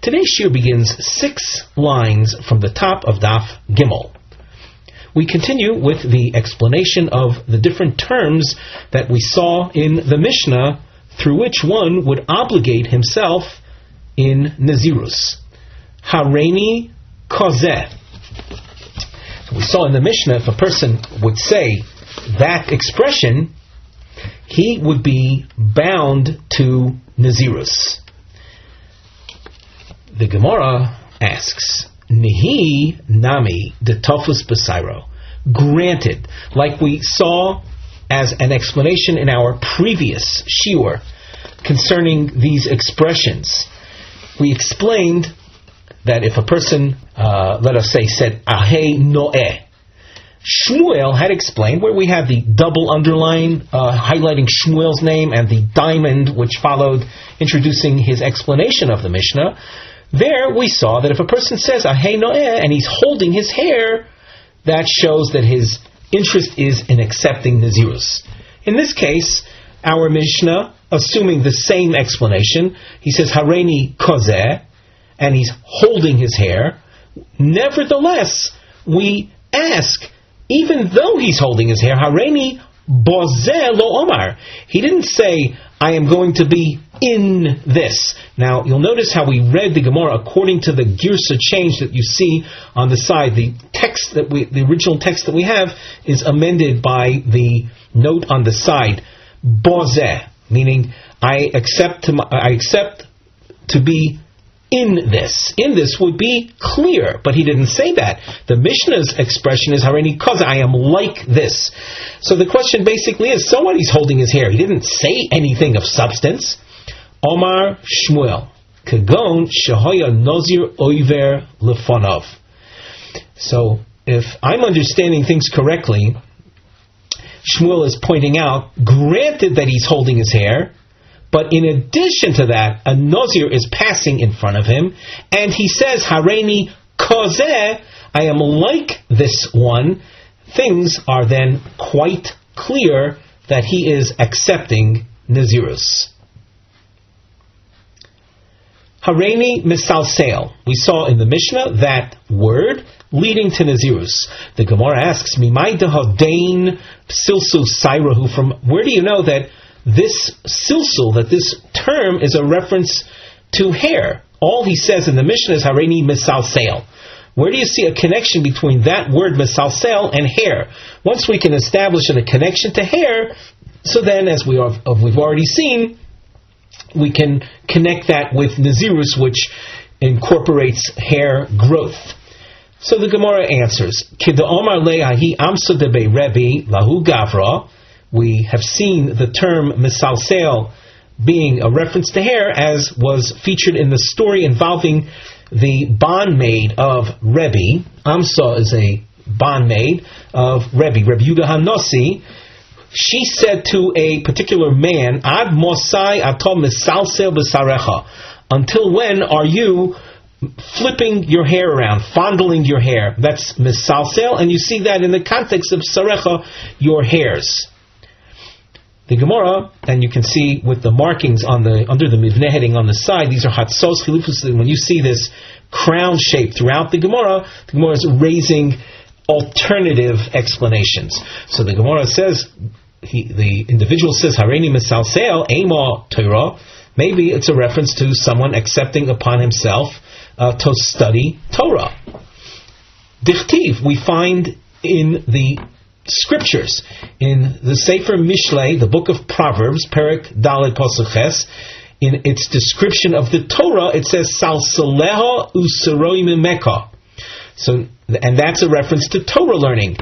Today's shiur begins 6 lines from the top of Daf Gimel. We continue with the explanation of the different terms that we saw in the Mishnah through which one would obligate himself in Nazirus. Hareini kozeh. We saw in the Mishnah, if a person would say that expression, he would be bound to Nazirus. The Gemara asks, Nihi nami de tofus besairo. Granted, like we saw as an explanation in our previous shiur concerning these expressions, we explained that if a person, let us say, said Ahei Noeh, Shmuel had explained, where we have the double underline highlighting Shmuel's name and the diamond which followed introducing his explanation of the Mishnah, there we saw that if a person says Ahei Noeh and he's holding his hair, that shows that his interest is in accepting Nazirus. In this case, our Mishnah, assuming the same explanation, he says Hareini kozeh, and he's holding his hair. Nevertheless, we ask, even though he's holding his hair, Hareini bozeh lo omar. He didn't say, I am going to be in this. Now, you'll notice how we read the Gemara according to the girsa change that you see on the side. The text the original text that we have is amended by the note on the side. Bozeh, meaning I accept to be in this. In this would be clear, but he didn't say that. The Mishnah's expression is Hareini kozeh, I am like this. So the question basically is, so what? He's holding his hair. He didn't say anything of substance. Omar Shmuel, Kagon Shehoya Nazir Oiver Lefonov. So if I'm understanding things correctly, Shmuel is pointing out, granted that he's holding his hair, but in addition to that, a Nazir is passing in front of him, and he says, Hareini kozeh, I am like this one. Things are then quite clear that he is accepting Nazirus. Hareini misalsel. We saw in the Mishnah that word leading to Nazirus. The Gemara asks, Mimai dehodain silsul sairahu. From where do you know that this silsul, that this term is a reference to hair? All he says in the Mishnah is Hareini misalsel. Where do you see a connection between that word misalsel and hair? Once we can establish a connection to hair, so then, as we've already seen, we can connect that with Nazirus, which incorporates hair growth. So the Gemara answers, Kida Omar le'ahi amsa debe Rebbe lahu gavra. We have seen the term misalsel being a reference to hair, as was featured in the story involving the bondmaid of Rebbe. Amsa is a bondmaid of Rebbe Yehuda Hanasi. She said to a particular man, Ad mosai ato misalsel b'sarecha. Until when are you flipping your hair around, fondling your hair? That's misalsel, and you see that in the context of sarecha, your hairs. The Gemara, and you can see with the markings on the under the mivneh heading on the side, these are hatzos chilufus. When you see this crown shape throughout the Gemara is raising alternative explanations. So the Gemara says, the individual says, Hareini misalsel ema Torah. Maybe it's a reference to someone accepting upon himself to study Torah. Dichtiv, we find in the scriptures, in the Sefer Mishlei, the book of Proverbs, Perek Dalet Pasuk Ches, in its description of the Torah, it says Salsaleha useroi mimeka. So, and that's a reference to Torah learning.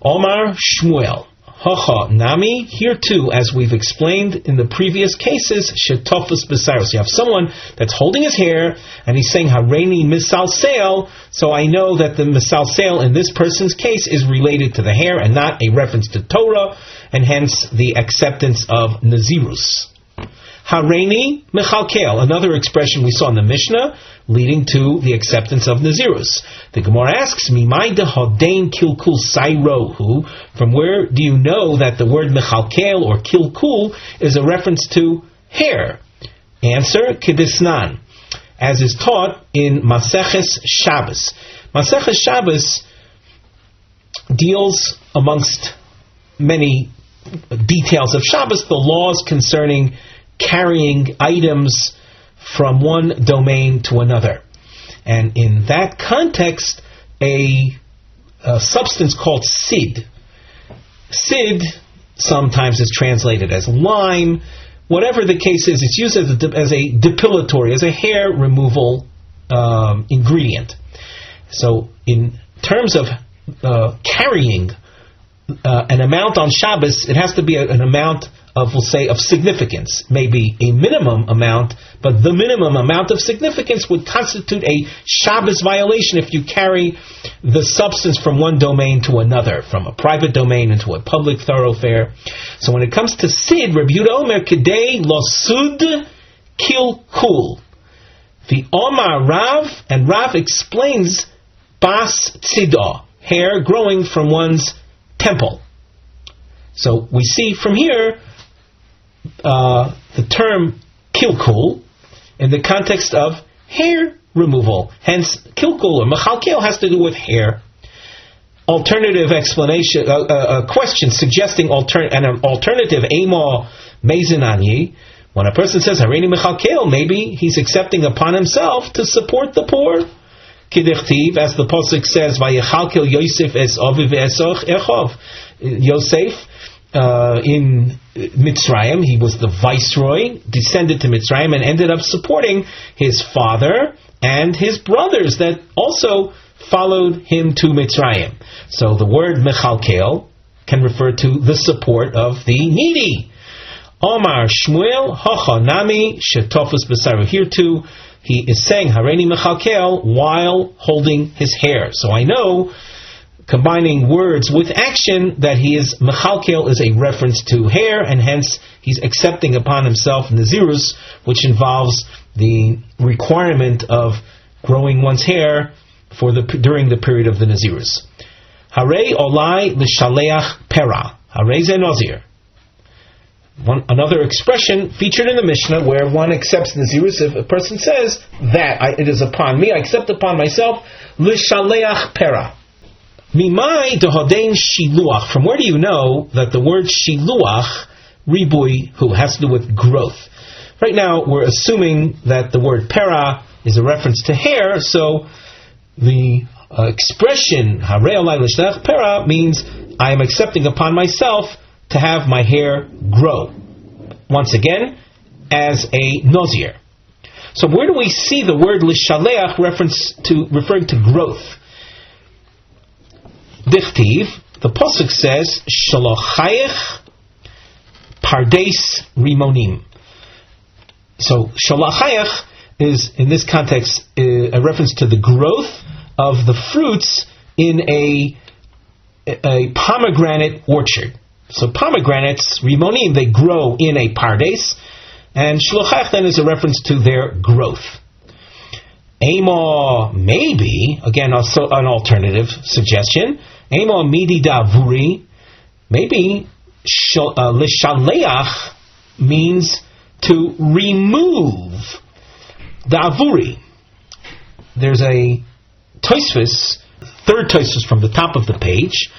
Omar Shmuel, Hacha Nami. Here too, as we've explained in the previous cases, Shetofus Besaros. You have someone that's holding his hair and he's saying Hareini misalsel. So I know that the misalsel in this person's case is related to the hair and not a reference to Torah, and hence the acceptance of Nazirus. Hareini mechalkel, another expression we saw in the Mishnah, leading to the acceptance of Nazirus. The Gemara asks, Mimai dehodain kilkul sairohu. From where do you know that the word mechalkel or kilkul is a reference to hair? Answer, kedisnan. as is taught in Maseches Shabbos. Maseches Shabbos deals, amongst many details of Shabbos, the laws concerning carrying items from one domain to another. And in that context, a substance called sid. Sid sometimes is translated as lime. Whatever the case is, it's used as a depilatory, as a hair removal ingredient. So in terms of carrying an amount on Shabbos, it has to be an amount of, we'll say, of significance. Maybe a minimum amount, but the minimum amount of significance would constitute a Shabbos violation if you carry the substance from one domain to another, from a private domain into a public thoroughfare. So when it comes to sid, Rabbi Yehuda Omer Kedei lo sud kilkul. The Omar Rav, and Rav explains bas tzidah, hair growing from one's temple. So we see from here the term kilkul in the context of hair removal. Hence, kilkul or mechalkel has to do with hair. Alternative explanation, a question suggesting an alternative ema mezinani. When a person says hareini mechalkel, maybe he's accepting upon himself to support the poor. Kidechtiv, as the pasuk says, "Vayechalkel Yosef es aviv esoch echov." Yosef in Mitzrayim, he was the viceroy, descended to Mitzrayim, and ended up supporting his father and his brothers that also followed him to Mitzrayim. So the word mechalkel can refer to the support of the needy. Omar Shmuel hachanami shetofus b'saru. Here too, he is saying hareini mechalkel while holding his hair. So I know, combining words with action, that he is mechalkel is a reference to hair, and hence he's accepting upon himself nazirus, which involves the requirement of growing one's hair during the period of the nazirus. Harei olai l'shaleach pera. Harei ze Nazir. Another expression featured in the Mishnah where one accepts nazirus if a person says that it is upon me, I accept upon myself l'shaleach pera. Mimai dehodein shiluach. From where do you know that the word shiluach, ribui, who has to do with growth? Right now we're assuming that the word pera is a reference to hair, so the expression harei olai l'shaleach pera means I am accepting upon myself to have my hair grow. Once again, as a Nazir. So where do we see the word l'shaleach referring to growth? Dichtiv, the pasuk says, Shalachayech pardes rimonim. So Shalachayech is, in this context, a reference to the growth of the fruits in a pomegranate orchard. So pomegranates, rimonim, they grow in a pardes, and Shalachayech then is a reference to their growth. Ema, maybe, again, also an alternative suggestion, Ema midi davuri, maybe l'shaleach means to remove davuri. There's a Tosfos, third Tosfos from the top of the page.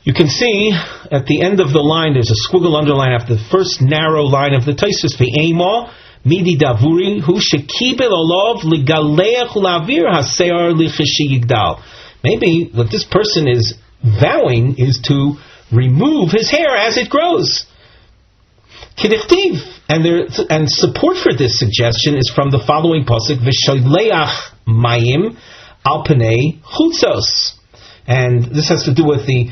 You can see at the end of the line there's a squiggle underline after the first narrow line of the Tosfos. Ve'ema midi davuri hu shekibel olav ligaleach lavir hasear lichishi yigdal. Maybe what this person is vowing is to remove his hair as it grows. Kidechtiv, and support for this suggestion is from the following pasuk: V'sholeach mayim al panei chutzos, and this has to do with the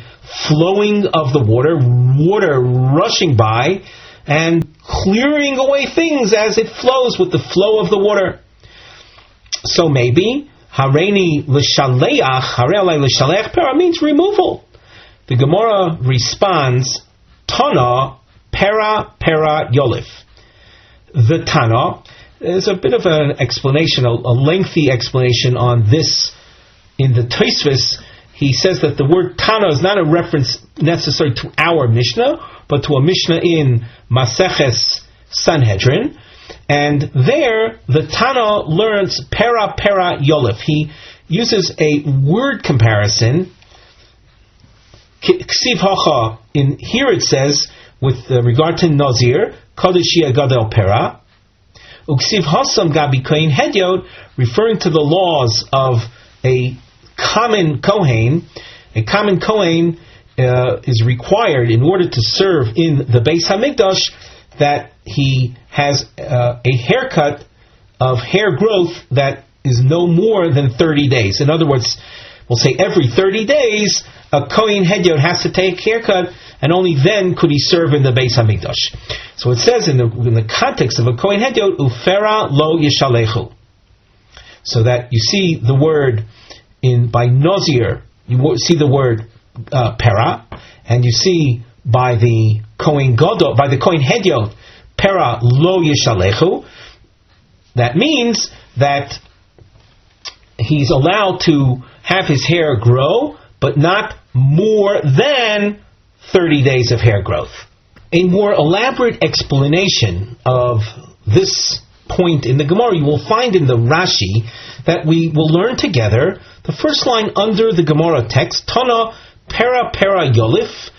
flowing of the water rushing by and clearing away things as it flows with the flow of the water. So maybe hareini l'shaleach, harei olai l'shaleach pera means removal. The Gemara responds, Tana pera yolif. The Tana is a bit of an explanation, a lengthy explanation on this in the Tosfos. He says that the word Tana is not a reference necessary to our Mishnah, but to a Mishnah in Maseches Sanhedrin. And there, the Tana learns Pera Pera Yolif. He uses a word comparison. Ksiv Hacha, in here it says, with regard to Nazir, Kodeshia Gadel Pera. Uksiv Hasam Gabi Kohen Hedyot, referring to the laws of a common Kohen. A common Kohen is required in order to serve in the Beis HaMikdash that he has a haircut of hair growth that is no more than 30 days. In other words, we'll say every 30 days a Kohen Hedyot has to take a haircut, and only then could he serve in the Beis HaMikdash. So it says in the context of a Kohen Hedyot, Ufera lo yishalechu. So that you see the word by Nazir, you see the word Pera, and you see by the Kohen Gadol, by the Kohen Hedyot, Pera lo yishalechu. That means that he's allowed to have his hair grow, but not more than 30 days of hair growth. A more elaborate explanation of this point in the Gemara you will find in the Rashi that we will learn together. The first line under the Gemara text, Tana Pera Pera Yolif.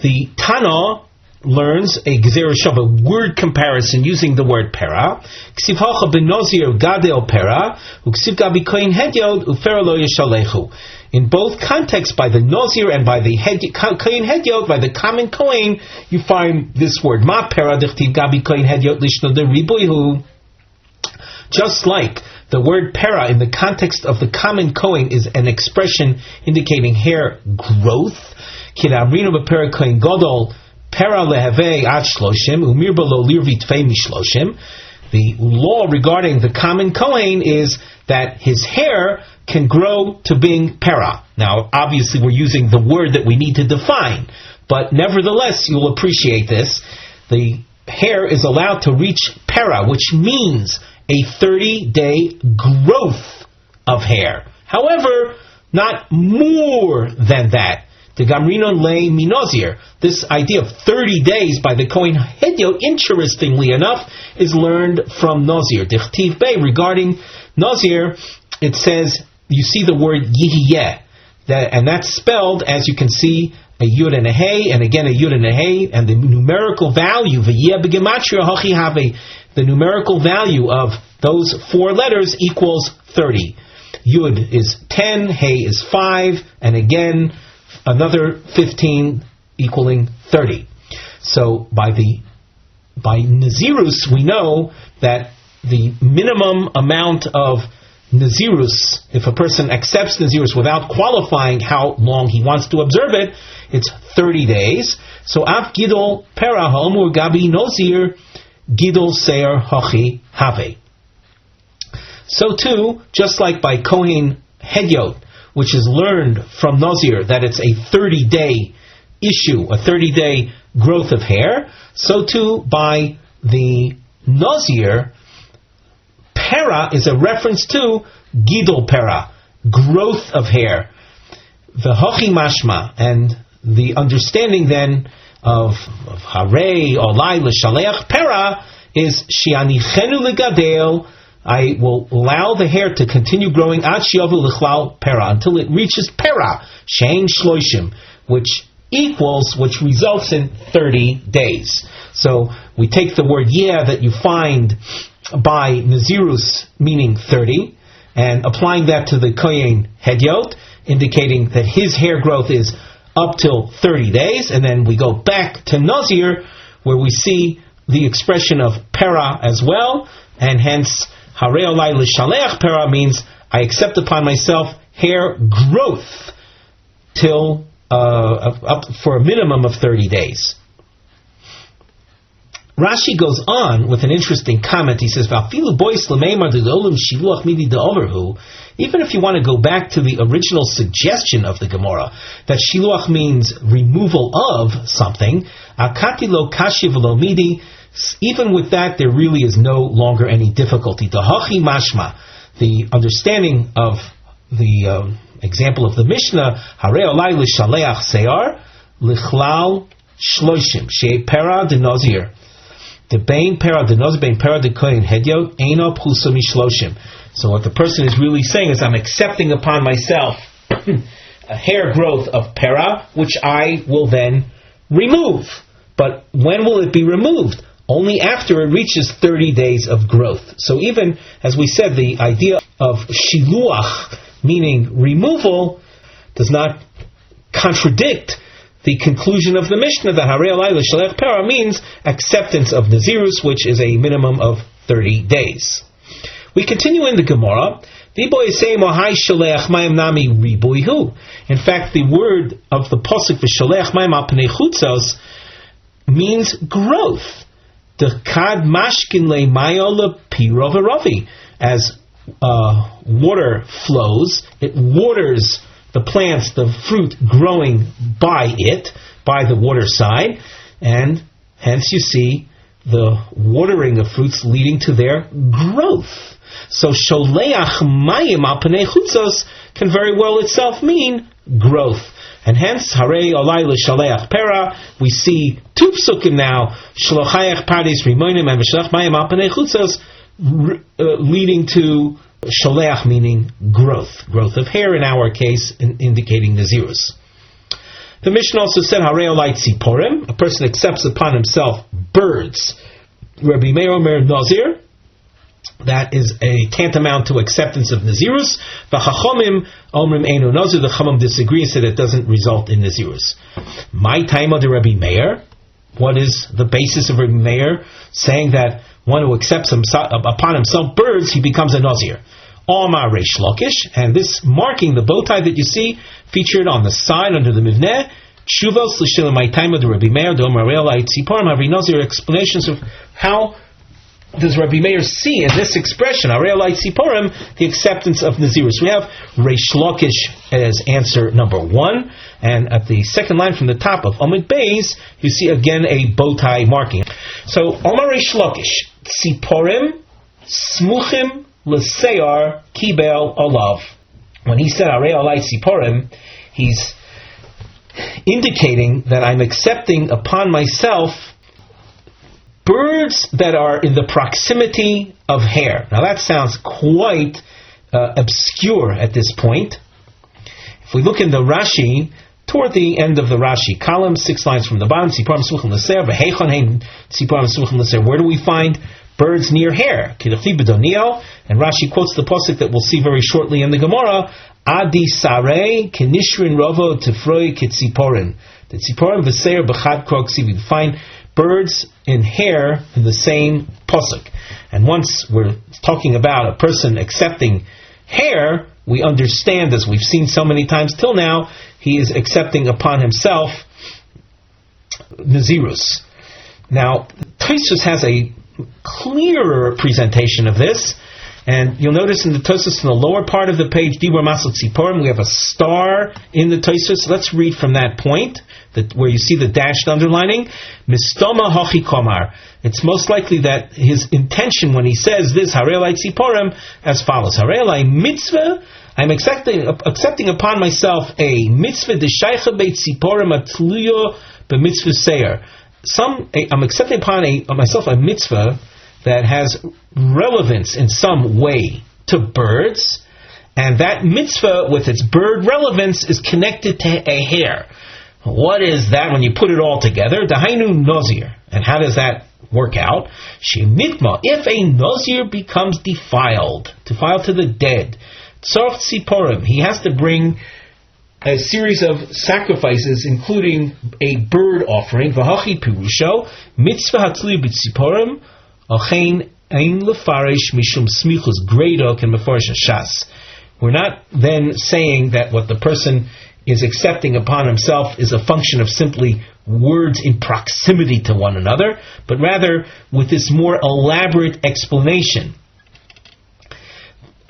The Tana learns a Gezerah Shav, a word comparison using the word Pera. Ksiv Hacha ben Nazir Gadel Pera, Uksiv Gabi Kohen Hedyot Ufera lo yishalechu. In both contexts, by the Nazir and by the Kohen Hedyot, by the common Kohen, you find this word Ma Pera Dichtiv Gabi Kohen Hedyot Lishno de Riboihu. Just like the word Pera in the context of the common Kohen is an expression indicating hair growth. Kidamrino b'Pera Kohen Gadol Pera lehevei ad shloshim umirba lo lirvi tvei mishloshim. The law regarding the common Kohen is that his hair can grow to being Pera. Now, obviously, we're using the word that we need to define, but nevertheless, you'll appreciate this. The hair is allowed to reach Pera, which means a 30-day growth of hair. However, not more than that. The Gamrinon lay minozir. This idea of 30 days by the Kohen Hedyot, interestingly enough, is learned from Nazir. Dichtiv Bey, regarding Nazir, it says, you see the word Yihiyeh, and that's spelled, as you can see, a Yud and a Hey, and again a Yud and a Hey, and the numerical value, V'yeh b'gematria hachi have, the numerical value of those four letters equals 30. Yud is 10, Hey is 5, and again, another 15 equaling 30. So by Nazirus, we know that the minimum amount of Nazirus, if a person accepts Nazirus without qualifying how long he wants to observe it, it's 30 days. So Av Gidol Pera Ha'omur Gabi Nazir Gidol Seir Hachi Have. So too, just like by Kohen Hedyot, which is learned from Nazir that it's a 30-day issue, a 30-day growth of hair, so too by the Nazir, Pera is a reference to Gidol Pera, growth of hair. The Hochi Mashma, and the understanding then of Harei Olai L'Shaleach Pera is Shianichenu Legadel. I will allow the hair to continue growing ad shiavu l'chlal Pera, until it reaches Pera, Shein Shloishim, which results in 30 days. So we take the word that you find by Nazirus, meaning 30, and applying that to the Kohen Hedyot, indicating that his hair growth is up till 30 days, and then we go back to Nazir, where we see the expression of Pera as well, and hence Harei Olai L'Shaleach Pera means I accept upon myself hair growth till up for a minimum of 30 days. Rashi goes on with an interesting comment. He says, even if you want to go back to the original suggestion of the Gemara, that shiluach means removal of something, even with that, there really is no longer any difficulty. The understanding of the example of the Mishnah, Harei Olai L'Shaleach Seir L'Chlal Shloishim Shei Pera de Nazir. the bein pera the Nazir bein pera the kohen hedyot eino pchusa mishloshim. So what the person is really saying is, I'm accepting upon myself a hair growth of pera, which I will then remove. But when will it be removed? Only after it reaches 30 days of growth. So even, as we said, the idea of shiluach, meaning removal, does not contradict the conclusion of the Mishnah that Harei Alai L'Shalech Pera means acceptance of Nazirus, which is a minimum of 30 days. We continue in the Gemara. In fact, the word of the pasuk v'shalech mayim al pnei chutzos means growth. Dekad mashkin le'mayo lepiro v'ravi. As water flows, it waters the plants, the fruit growing by it, by the water side, and hence you see the watering of fruits leading to their growth. So sholeach mayim al pnei chutzos can very well itself mean growth. And hence, harei olai l'shaleach pera, we see two psukim now, shlochayach paris rimonim and v'shalach mayim al pnei chutzos, leading to sholeach, meaning growth of hair in our case, indicating Nazirus. The Mishnah also said harei olai tziporim, a person accepts upon himself birds. Rabbi Meir Omer Nazir, that is a tantamount to acceptance of Nazirus. The Chachamim Omrim Eino Nazir, the Chachamim disagree and said it doesn't result in Nazirus. My time of the Rabbi Meir, what is the basis of Rabbi Meir saying that one who accepts upon himself birds, he becomes a Nazir? Omar Reish Lakish, and this marking, the bow tie that you see featured on the side under the Mivneh, Shuvos L'Shil, my time of the Rabbi Meir, the Omar Re'alai Tziporim, Havi Nazir, explanations of how does Rabbi Meir see in this expression, Areolai Tziporim, the acceptance of Nazirus? We have Reish Lakish as answer number 1, and at the second line from the top of Amud Beis, you see again a bow tie marking. So, Omar Reish Lakish, Tziporim, Smuchim, L'Seyar, Kibel, Olav. When he said Areolai Tziporim, he's indicating that I'm accepting upon myself birds that are in the proximity of hair. Now that sounds quite obscure at this point. If we look in the Rashi, toward the end of the Rashi, column 6 lines from the bottom, where do we find birds near hair? And Rashi quotes the pasuk that we'll see very shortly in the Gemara, Adi Sarei Kenishrin Rovo Tefroi Kitziporin. The Tziporin V'Seir B'Chad Kroksi. We find birds in hair in the same pasuk. And once we're talking about a person accepting hair, we understand, as we've seen so many times till now, he is accepting upon himself Nazirus. Now, Tosfos has a clearer presentation of this, and you'll notice in the Tosfos in the lower part of the page, Dibur Masel Tziporim, we have a star in the Tosfos. Let's read from that point, where you see the dashed underlining. Mistoma Hachi Komar. It's most likely that his intention when he says this, Harei Tziporim, as follows. Harei mitzvah, I'm accepting upon myself a mitzvah d'shaycha beit tziporim atluyo b'mitzvah seir. I'm accepting upon myself a mitzvah that has relevance in some way to birds, and that mitzvah with its bird relevance is connected to a hair. What is that when you put it all together? Dahainu Nazir. And how does that work out? Shemitma, if a Nazir becomes defiled to the dead, tzorch tziporim, he has to bring a series of sacrifices, including a bird offering. V'hachi pirusho, mitzvah hatli b'tziporim, achein ein lefarish mishum smichus gredo ken mefarish hashas. We're not then saying that what the person is accepting upon himself is a function of simply words in proximity to one another, but rather with this more elaborate explanation.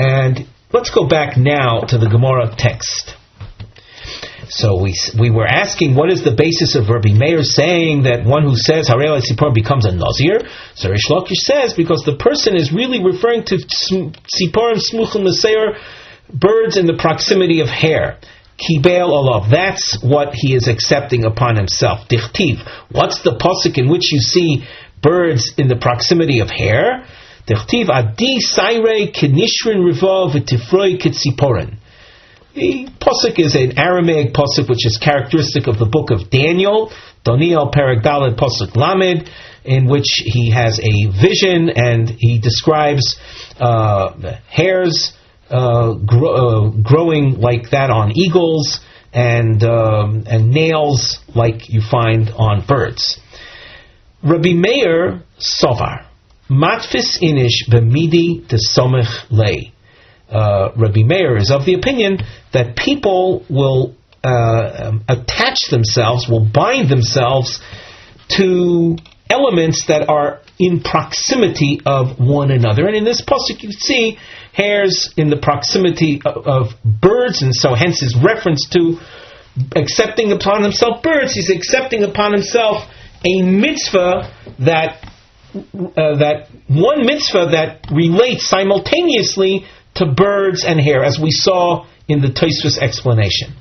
And let's go back now to the Gemara text. So we were asking, what is the basis of Rabbi Meir saying that one who says Harei Tziporim becomes a Nazir? So Reish Lakish says because the person is really referring to Tziporim Smuchim L'Seir, birds in the proximity of hair. Kibel olav. That's what he is accepting upon himself. Dichtiv. What's the pasuk in which you see birds in the proximity of hair. Dechtiv adi saire kenishrin rivo v'tifroi ketziporen. The pasuk is an Aramaic pasuk which is characteristic of the book of Daniel, Daniel Perek Daled pasuk Lamed, in which he has a vision and he describes hairs growing like that on eagles and nails like you find on birds. Rabbi Meir Sovar Matfis inish b'midi desomech lei. Rabbi Meir is of the opinion that people will attach themselves, will bind themselves to elements that are in proximity of one another. And in this pasuk you see hairs in the proximity of birds, and so hence his reference to accepting upon himself birds. He's accepting upon himself a mitzvah that one mitzvah that relates simultaneously to birds and hair, as we saw in the Tosfos explanation.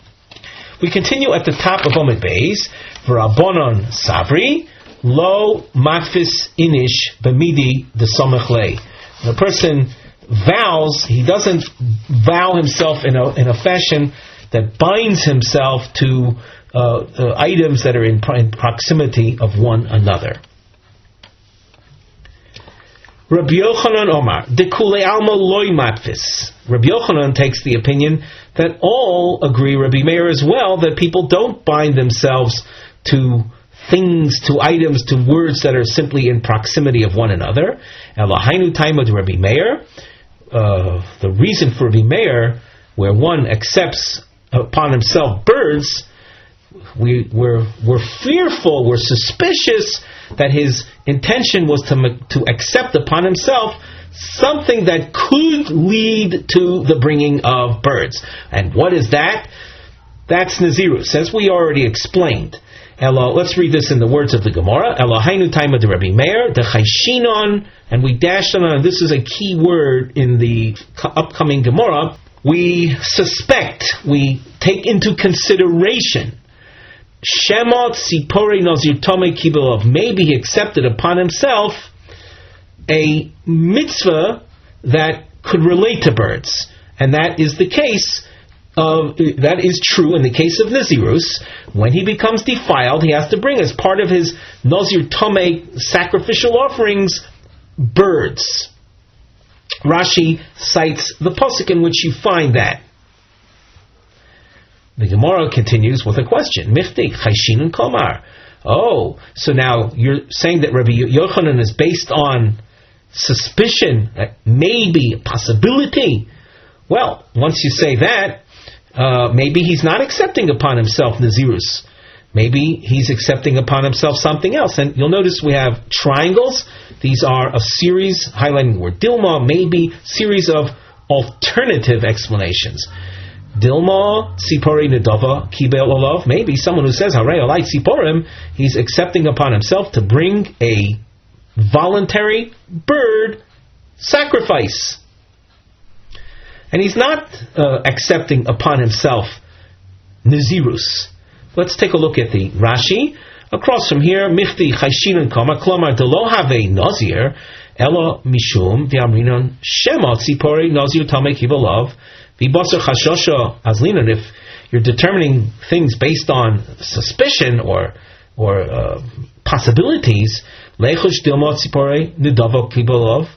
We continue at the top of Omid Beis. V'Rabbanon Savri Lo Matfis Inish B'midi Desomech Lei. The person vows, he doesn't vow himself in a fashion that binds himself to items that are in proximity of one another. Rabbi Yochanan Omar, Dekule Alma Loi Matfis. Rabbi Yochanan takes the opinion that all agree, Rabbi Meir as well, that people don't bind themselves to things, to items, to words that are simply in proximity of one another. Elohainu Taimad Rabbi Meir. The reason for Rabbi Meir, where one accepts upon himself birds, we're fearful, we're suspicious that his intention was to accept upon himself something that could lead to the bringing of birds. And what is that? That's Nazirus, as we already explained. Let's read this in the words of the Gemara. Elohainu taima de Rabbi Meir, de chayshinon, and we dashed on, and this is a key word in the upcoming Gemara. We suspect, we take into consideration Shemot Sipori Nazir Tome Kibelov. Maybe he accepted upon himself a mitzvah that could relate to birds, and that is the case that is true in the case of Nazirus. When he becomes defiled, he has to bring as part of his Nazir Tome sacrificial offerings birds. Rashi cites the pasuk in which you find that. The Gemara continues with a question. Michtik chayshinun komar. Oh, so now you're saying that Rabbi Yochanan is based on suspicion, maybe, a possibility. Well, once you say that, maybe he's not accepting upon himself Nazirus. Maybe he's accepting upon himself something else. And you'll notice we have triangles. These are a series, highlighting the word Dilma, maybe series of alternative explanations. Dilma, Sipori Nedava, Kibel Olav. Maybe someone who says, Harei Olai Siporim, he's accepting upon himself to bring a voluntary bird sacrifice. And he's not accepting upon himself Nazirus. Let's take a look at the Rashi. Across from here, Michti Chayshinan Kama, Klomar Delo Have Nazir, Elo Mishum, Viamrinon, Shemot Sipori, Nazir Tame Kibelov, Vibasar Chashosha Azlinan. If you're determining things based on suspicion or possibilities, Lechush Dilmot Sipori, Nidavo Kibelov,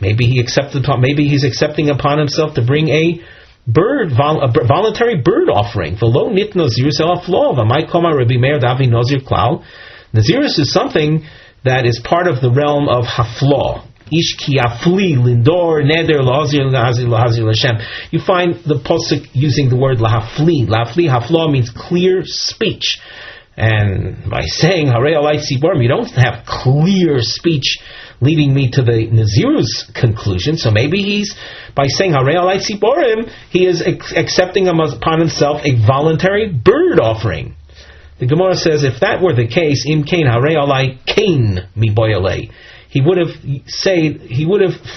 maybe he's accepting upon himself to bring a voluntary bird offering. V'lo nit Nazirus elaflo v'may koma Rabbi Meir davi Nazir klal. Nazirus is something that is part of the realm of haflo. Ish ki afli lindor neder lahazir lahazir l'Hashem. You find the pasuk using the word lahafli. Lahafli, haflo means clear speech. And by saying Harei Olai Siborim, you don't have clear speech leading me to the Nazirus conclusion. So maybe by saying Harei Olai Siborim, he is accepting upon himself a voluntary bird offering. The Gemara says, if that were the case, Im Kain Harei Olai Kain Mi Boyalei. he would have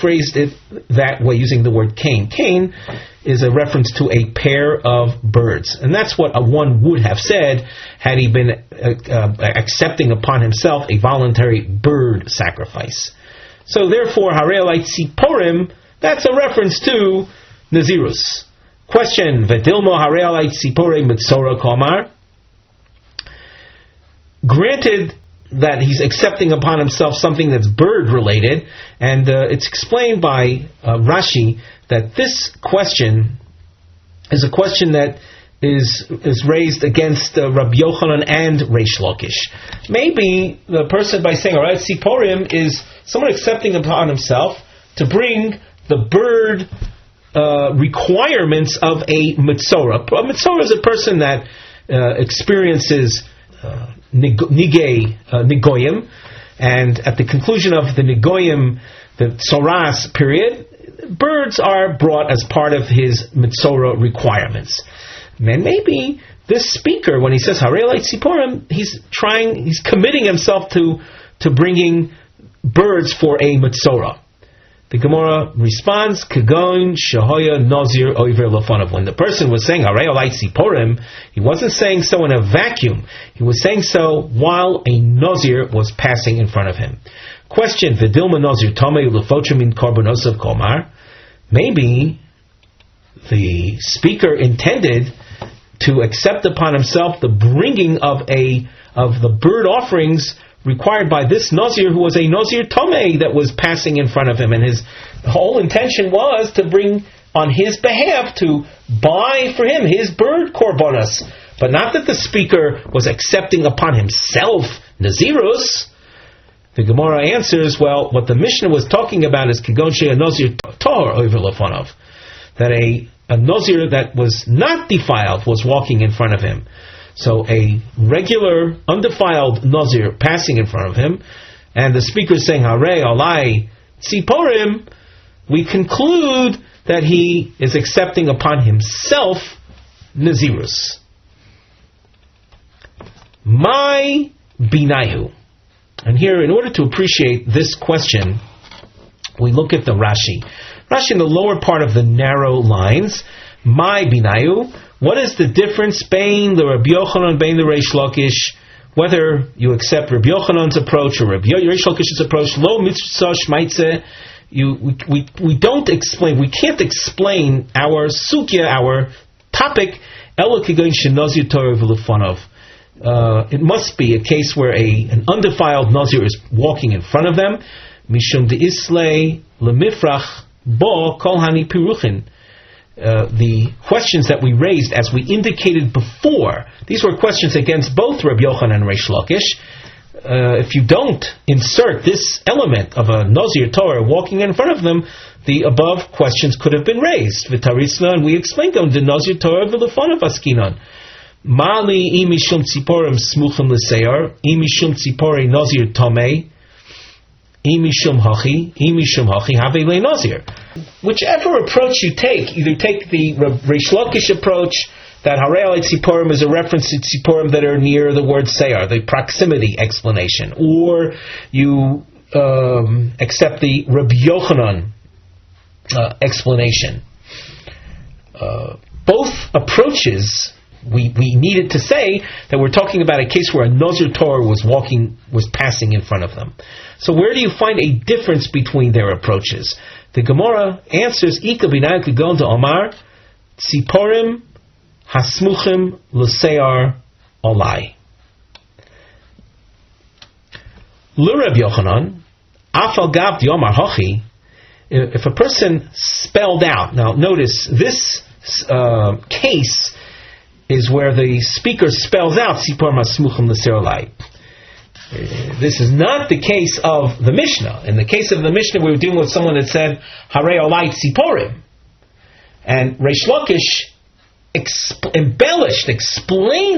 phrased it that way using the word kain. Kain is a reference to a pair of birds, and that's what one would have said had he been accepting upon himself a voluntary bird sacrifice. So therefore, Harei Tziporim, that's a reference to Nazirus. Question: V'dilmo Harei Tziporei Mitzora Komar. Granted that he's accepting upon himself something that's bird-related, and it's explained by Rashi that this question is a question that is raised against Rabbi Yochanan and Reish Lakish. Maybe the person, by saying, alright, Tziporim, is someone accepting upon himself to bring the bird requirements of a Mitzora. A Mitzora is a person that experiences Nigoyim, and at the conclusion of the Nigoyim, the Tzoras period, birds are brought as part of his Mitzora requirements. And maybe this speaker, when he says Harei Tziporim, he's committing himself to bringing birds for a Mitzora. The Gemara responds, Kagon Shahoya Nazir Oiver Lofanov. When the person was saying Harei Tziporim, he wasn't saying so in a vacuum. He was saying so while a Nazir was passing in front of him. Question: V'dilma Nazir Tomei Lefotrim in Korbanos of Komar. Maybe the speaker intended to accept upon himself the bringing of the bird offerings required by this Nazir, who was a Nazir Tomei that was passing in front of him, and his whole intention was to bring on his behalf, to buy for him his bird korbanos, but not that the speaker was accepting upon himself Nazirus. The Gemara answers, well, what the Mishnah was talking about is Kagon Shea Nazir Tor Over Lofanov, that a Nazir that was not defiled was walking in front of him. So a regular, undefiled Nazir passing in front of him, and the speaker saying, Harei Alai Tziporim, we conclude that he is accepting upon himself Nazirus. My Binayu. And here, in order to appreciate this question, we look at the Rashi. Rashi in the lower part of the narrow lines, My Binayu. What is the difference between the Rabbi Yochanan, between the Reish Lakish, whether you accept Rabbi Yochanan's approach or Rabbi Reish Lakish's approach? Lo mitzvah shmaitze. We don't explain. We can't explain our sugya, our topic. Ela kigoin shenazir torah v'lefanov. It must be a case where an undefiled Nazir is walking in front of them. Mishum de'islei lemifrach bo kol hani piruchin. The questions that we raised, as we indicated before, these were questions against both Rabbi Yochanan and Reish Lakish. If you don't insert this element of a Nazir Torah walking in front of them, the above questions could have been raised. V'tarisna, and we explained them, the Nazir Torah v'lefanov askinon. Mali imishum tziporim smuchim l'seyar, imishum tzipori Nazir tomei, imishum hachi have le Nazir. Whichever approach you take, either take the Reish Lakish approach, that Harei Tziporim is a reference to Tziporim that are near the word Seyar, the proximity explanation, or you accept the Rabbi Yochanan explanation. Both approaches, we needed to say that we're talking about a case where a Nazir Torah was passing in front of them. So where do you find a difference between their approaches? The Gemara answers, Ika b'nai kigon to Omar, Tziporim hasmuchim l'seyar olai. L'Reb Yochanan, afal gav d'Omar hachi, if a person spelled out, now notice, this case is where the speaker spells out, Tziporim hasmuchim l'seyar olai. This is not the case of the Mishnah. In the case of the Mishnah, we were dealing with someone that said, Harei Olai Tziporim. And Reish Lakish explained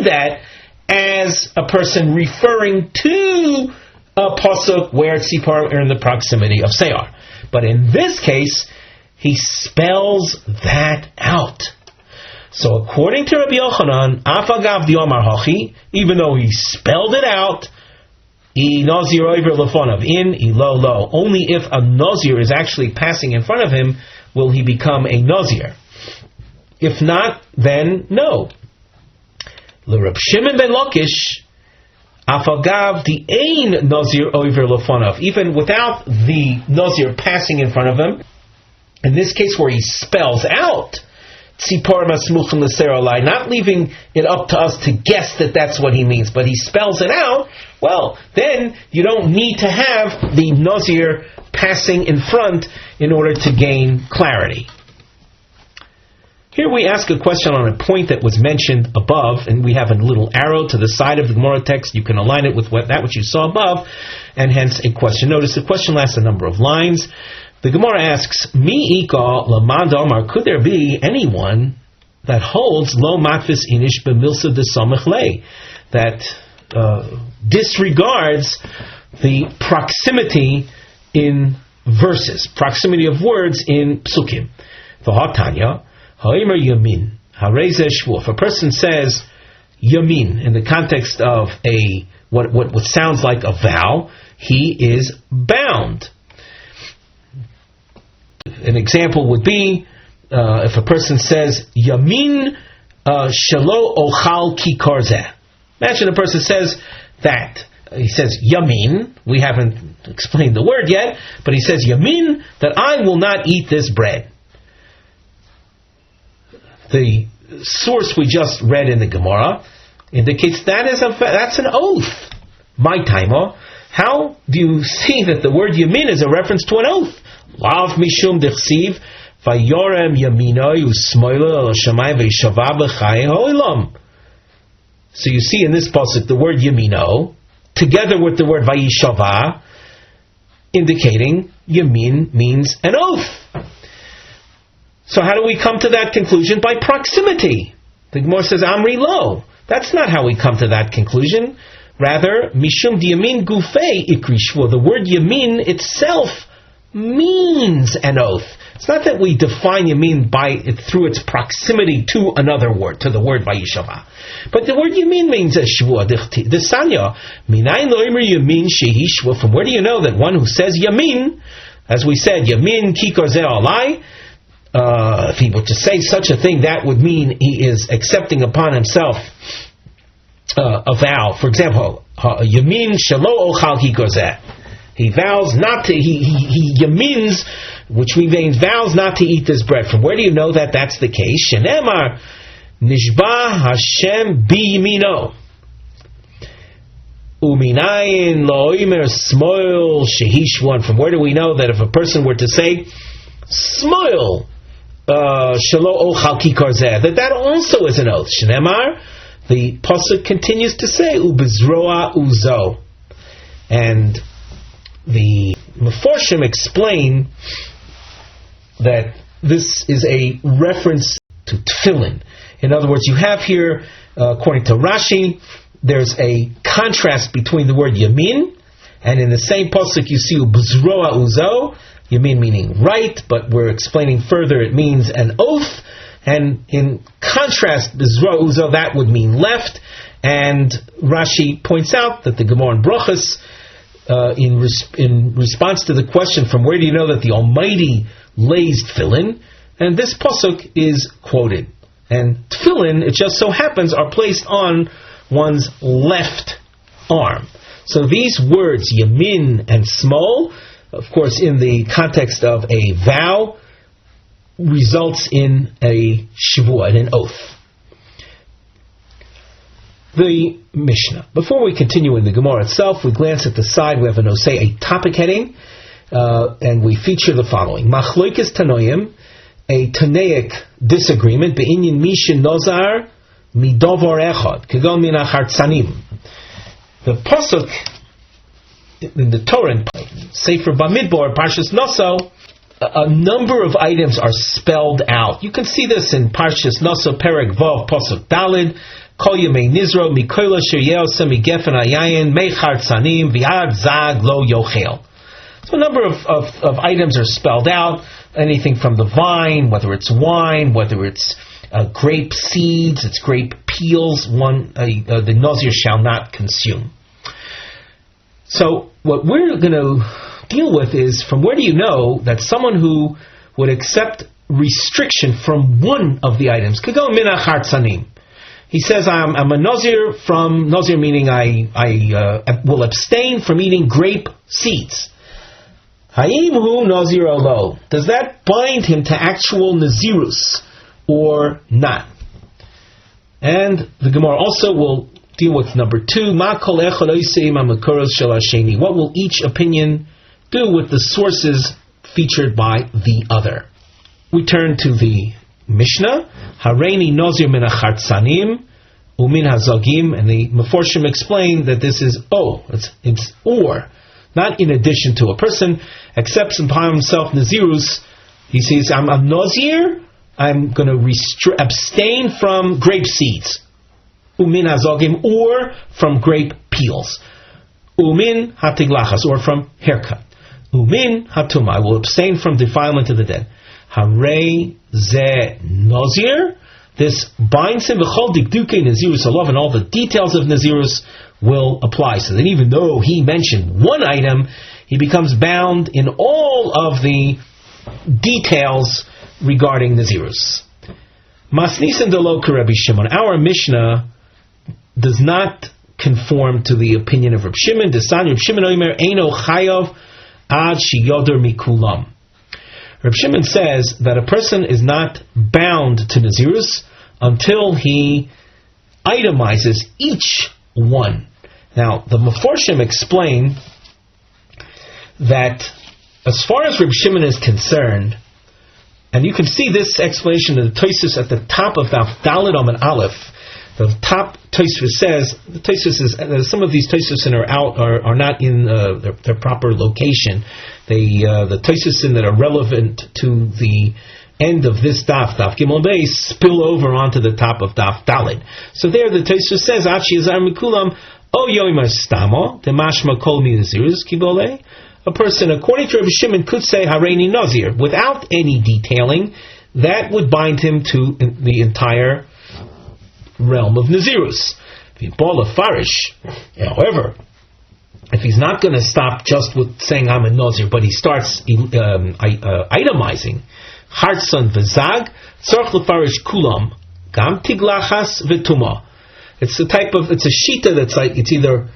that as a person referring to a pasuk where Tziporim are in the proximity of Seyar. But in this case, he spells that out. So according to Rabbi Yochanan, Afagav Diomar Hachi, even though he spelled it out, I Nazir over lefonav in, I lo. Only if a Nazir is actually passing in front of him will he become a Nazir. If not, then no. L'Reb Shimon ben Lakish, afagav the ein Nazir over lefonav, even without the Nazir passing in front of him. In this case, where he spells out not leaving it up to us to guess that that's what he means, but he spells it out, well, then you don't need to have the Nazir passing in front in order to gain clarity. Here we ask a question on a point that was mentioned above, and we have a little arrow to the side of the Gemara text. You can align it with that which you saw above, and hence a question. Notice the question lasts a number of lines. The Gemara asks, Mi ika lamad amar, could there be anyone that holds lo matvis inish b'milsa de samech lei, that disregards the proximity in verses, proximity of words in psukim? V'hatanya, ha'imar yamin, hareze shvu. If a person says yamin in the context of what sounds like a vow, he is bound. An example would be if a person says Yamin shelo ochal ki karzeh. Imagine a person says that. He says Yamin. We haven't explained the word yet, but he says Yamin, that I will not eat this bread. The source we just read in the Gemara indicates that's an oath. My timer. How do you see that the word Yamin is a reference to an oath? Lav mishum dechsiv vayorem yaminoi usmoila al shamay veishava b'chai ha'olam. So you see in this pasuk the word yamino together with the word vayishava, indicating yamin means an oath. So how do we come to that conclusion? By proximity. The Gemara says amri lo. That's not how we come to that conclusion. Rather, mishum diyamin gufei ikri shvur. The word yamin itself means an oath. It's not that we define yamin through its proximity to another word, to the word vayishava. But the word yamin means a shvur. The sanya, minayin lo imer yamin shehi shvur. From where do you know that one who says yamin, as we said, yamin ki karzeh alai, if he were to say such a thing, that would mean he is accepting upon himself a vow. For example, yamin shelo ochal ki karzeh. He vows not to, he yamins, which means vows not to eat this bread. From where do you know that that's the case? Shenemar, nishba Hashem bi yamino. Uminayin lo imer smoil shehishwan. From where do we know that if a person were to say, smoil, shelo ochal ki karzeh, that also is an oath. Shenemar, the pasuk continues to say, ubezroa uzo. And the Meforshim explain that this is a reference to tefillin. In other words, you have here, according to Rashi, there's a contrast between the word yamin, and in the same pasuk you see ubezroa uzo, yamin meaning right, but we're explaining further it means an oath, and in contrast, bezroa uzo, that would mean left, and Rashi points out that the Gemara in Brachos, in response to the question, from where do you know that the Almighty lays tefillin? And this pasuk is quoted. And tefillin, it just so happens, are placed on one's left arm. So these words, yamin and smol, of course, in the context of a vow, results in a shivua, an oath. The Mishnah. Before we continue in the Gemara itself, we glance at the side. We have a topic heading, and we feature the following: Machloikes Tanoim, a Tanaic disagreement. Be'inyin mishin nozar midovar echad kegon min achartzanim. The pasuk in the Torah, Sefer Bamidbar, Parshas Naso, a number of items are spelled out. You can see this in Parshas Naso, Perek Vav, pasuk Dalid. Kol Yemei Nizro Mikola Shiryeosa Migefen Ayayin Mechar Tzanim Viad Zag Lo Yochel. So a number of items are spelled out. Anything from the vine, whether it's wine, whether it's grape seeds, it's grape peels. The Nazir shall not consume. So what we're going to deal with is, from where do you know that someone who would accept restriction from one of the items could go mina hartzanim? He says, I'm a Nazir from Nazir, meaning I will abstain from eating grape seeds. Hayim hu Nazir alo. Does that bind him to actual Nazirus or not? And the Gemara also will deal with number 2. Ma kol echad oisei ma'makoros shel hasheni. What will each opinion do with the sources featured by the other? We turn to the Mishnah. Hareini Nazir min hachartzanim umin hazagim, and the Meforshim explain that this is it's or, not in addition to. A person accepts upon himself Nazirus. He says, I'm a Nazir, I'm going to abstain from grape seeds. Umin hazagim, or from grape peels. Umin hatiglachas, or from haircut. Umin hatuma, I will abstain from defilement of the dead. Harei ze Nazir, this binds him v'chol dikdukei Nazirus alav, and all the details of Nazirus will apply. So that even though he mentioned one item, he becomes bound in all of the details regarding Nazirus. Masnisan delo Rabbi Shimon. Our Mishnah does not conform to the opinion of Reb Shimon. Desan Reb Shimon oimer eino chayav ad shiyoder mikulam. Reb Shimon says that a person is not bound to Nazirus until he itemizes each one. Now, the Meforshim explain that as far as Reb Shimon is concerned, and you can see this explanation of the Tosfos at the top of Daf Daled Amud Aleph. The top Tosfos says, the Tosfos is, some of these Tosfos are not in their proper location. The Tosfos that are relevant to the end of this Daf Gimel Beis, spill over onto the top of Daf Daled. So there the Tosfos says, Achi Azar Mikulam, O Yoim Stamo, Demashma Kol Mi Nazirus Kibole. A person, according to Rabbi Shimon, could say Hareini Nazir without any detailing. That would bind him to the entire realm of Nazirus. However, if he's not going to stop just with saying I'm a Nazir, but he starts itemizing Hartzon v'zag, tzarch lefarish kulam, gam tiglachas v'tuma. It's a shita that's like, it's either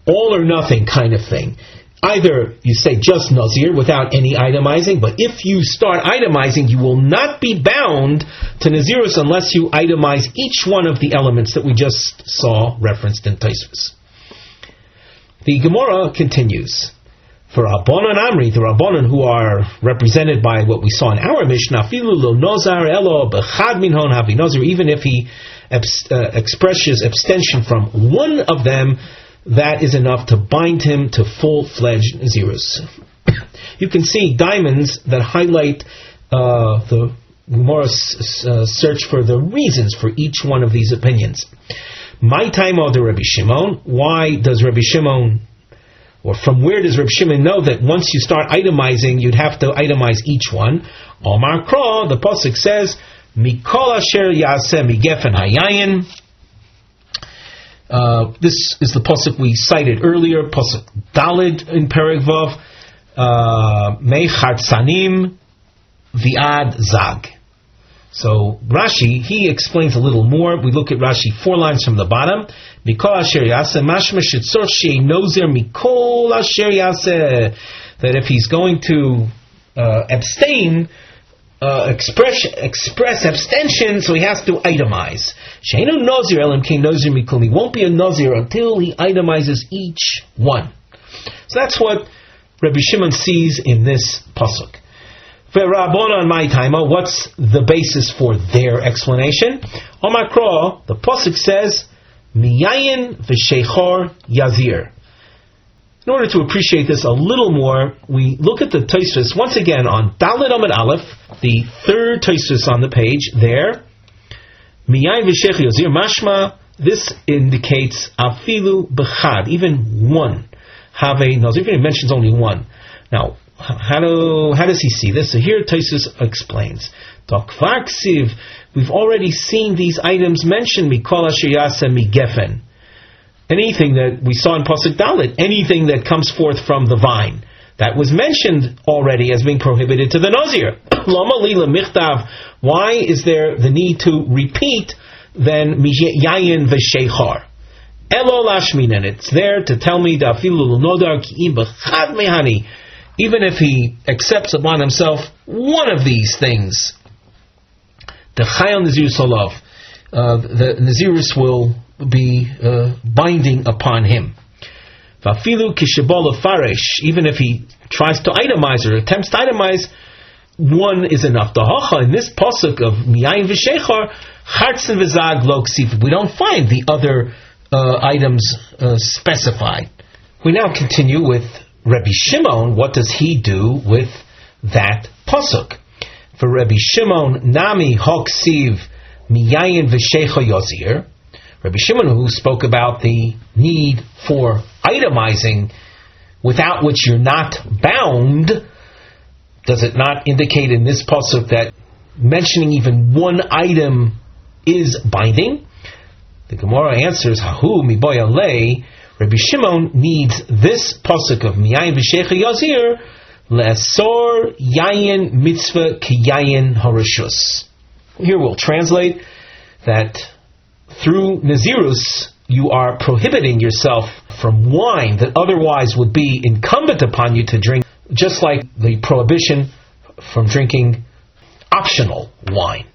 all or nothing kind of thing. Either you say just Nazir without any itemizing, but if you start itemizing, you will not be bound to Nazirus unless you itemize each one of the elements that we just saw referenced in Tosfos. The Gemara continues. For Rabbanan Amri, the Rabbanan who are represented by what we saw in our Mishnah, even if he expresses abstention from one of them, that is enough to bind him to full-fledged Nazirus. You can see diamonds that highlight the Gemara's search for the reasons for each one of these opinions. My time of the Rabbi Shimon. Why does Rabbi Shimon, or from where does Rabbi Shimon know that once you start itemizing, you'd have to itemize each one? Omar Kra, the pasuk says, Mikol asher yaseh migefen hayayin. This is the pasuk we cited earlier, pasuk Daled in Perek Vav, Mei Chartzanim Viad Zag. So Rashi, he explains a little more. We look at Rashi 4 lines from the bottom. Mikol asher yaseh mashma shetzor shei nozer mikol asher yaseh. That if he's going to abstain, express abstention, so he has to itemize. Sheinu Nazir elam kein Nazir mikol. He won't be a Nazir until he itemizes each one. So that's what Rabbi Shimon sees in this pasuk. For Rabbanan my timer, what's the basis for their explanation? Omar Kra, the pasuk says, Miyayin v'sheichor yazir. In order to appreciate this a little more, we look at the Tosfos once again on Daled Amud Aleph, the third Tosfos on the page there. Miyayin v'sheichor yazir mashma. This indicates afilu b'chad, even one. Have a nazir. It mentions only one. Now, how does he see this? So here Tosfos explains. We've already seen these items mentioned. Mikol asher yaseh migefen. anything that we saw in Pasuk Dalet, anything that comes forth from the vine. That was mentioned already as being prohibited to the Nazir. Lama lila michtav. Why is there the need to repeat then yayin v'sheichar? Elo lashminan. It's there to tell me that even if he accepts upon himself one of these things, the Chayil Nazir Solov, the Nazirus will be binding upon him. Vafilu kishabol faresh, even if he tries to itemize or attempts to itemize, one is enough. The hacha in this pasuk of miyayin v'sheichar, hartzen v'zag lo ksif. We don't find the other items specified. We now continue with Rabbi Shimon. What does he do with that pasuk? For Rabbi Shimon, nami hoksiv miyayin v'sheichar yozir. Rabbi Shimon, who spoke about the need for itemizing, without which you're not bound, does it not indicate in this pasuk that mentioning even one item is binding? The Gemara answers, Hahu miboya lei. Rabbi Shimon needs this pasuk of miyayin v'sheicha yazir le'asor yayin mitzvah ki yayin harashus. Here we'll translate that through Nazirus you are prohibiting yourself from wine that otherwise would be incumbent upon you to drink, just like the prohibition from drinking optional wine.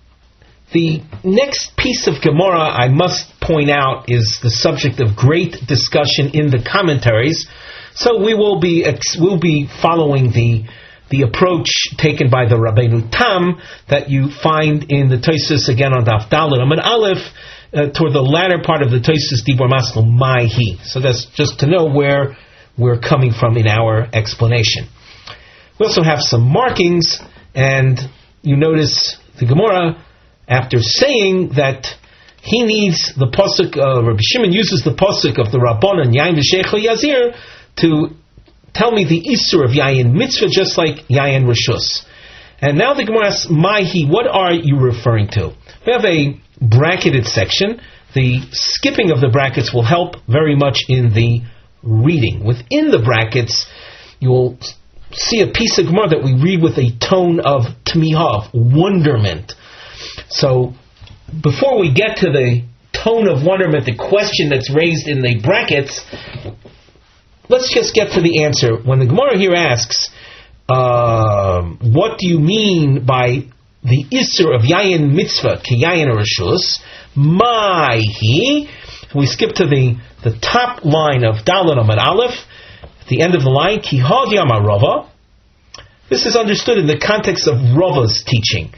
The next piece of Gemara I must point out is the subject of great discussion in the commentaries, so we'll be following the approach taken by the Rabbeinu Tam that you find in the Tosfos again on Daf Dalet Amud Aleph, toward the latter part of the Tosfos Dibur Maslo Maihi. So that's just to know where we're coming from in our explanation. We also have some markings, and you notice the Gemara, after saying that he needs the pasuk, Rabbi Shimon uses the pasuk of the Rabbanan Yayin v'sheicha yazir to tell me the isur of Yayin mitzvah, just like Yayin rishus. And now the Gemara asks, Maihi, what are you referring to? We have a bracketed section. The skipping of the brackets will help very much in the reading. Within the brackets, you will see a piece of Gemara that we read with a tone of tmiha, of wonderment. So, before we get to the tone of wonderment, the question that's raised in the brackets, let's just get to the answer. When the Gemara here asks, what do you mean by the Isser of Yayin Mitzvah, Ki Yayin Rishus, Maihi? We skip to the top line of Dalet Amud Aleph, at the end of the line, Ki Had Yama Rava. This is understood in the context of Rava's teaching.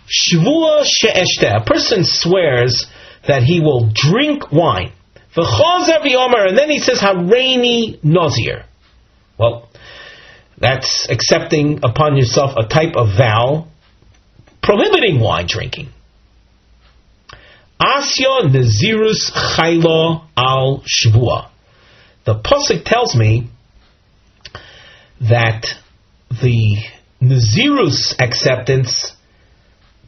Shvua she'eshteh, a person swears that he will drink wine. V'chozer v'yomer, and then he says, Hareini Nazir. Well, that's accepting upon yourself a type of vow prohibiting wine drinking. Asya Nazirus Chayla al Shvua. The pasuk tells me that the Nazirus acceptance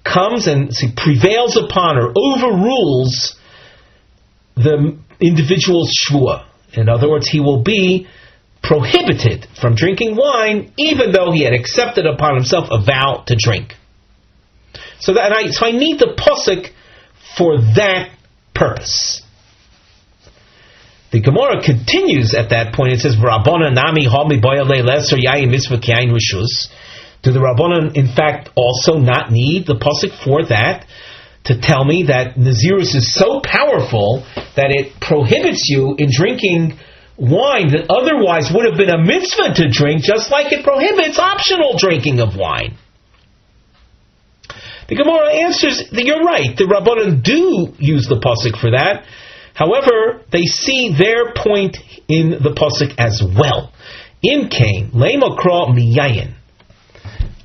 comes and prevails upon or overrules the individual's shvua. In other words, he will be prohibited from drinking wine even though he had accepted upon himself a vow to drink. So I need the pasuk for that purpose. The Gemara continues at that point. It says, "V'Rabbanan nami hami boyalei leser yayin mitzvah kiyayin rishus." Do the Rabbanan, in fact, also not need the pasuk for that to tell me that Nazirus is so powerful that it prohibits you in drinking wine that otherwise would have been a mitzvah to drink, just like it prohibits optional drinking of wine? The Gemara answers that you're right. The Rabbanan do use the pasuk for that. However, they see their point in the pasuk as well. Im kain le'makra miyayin.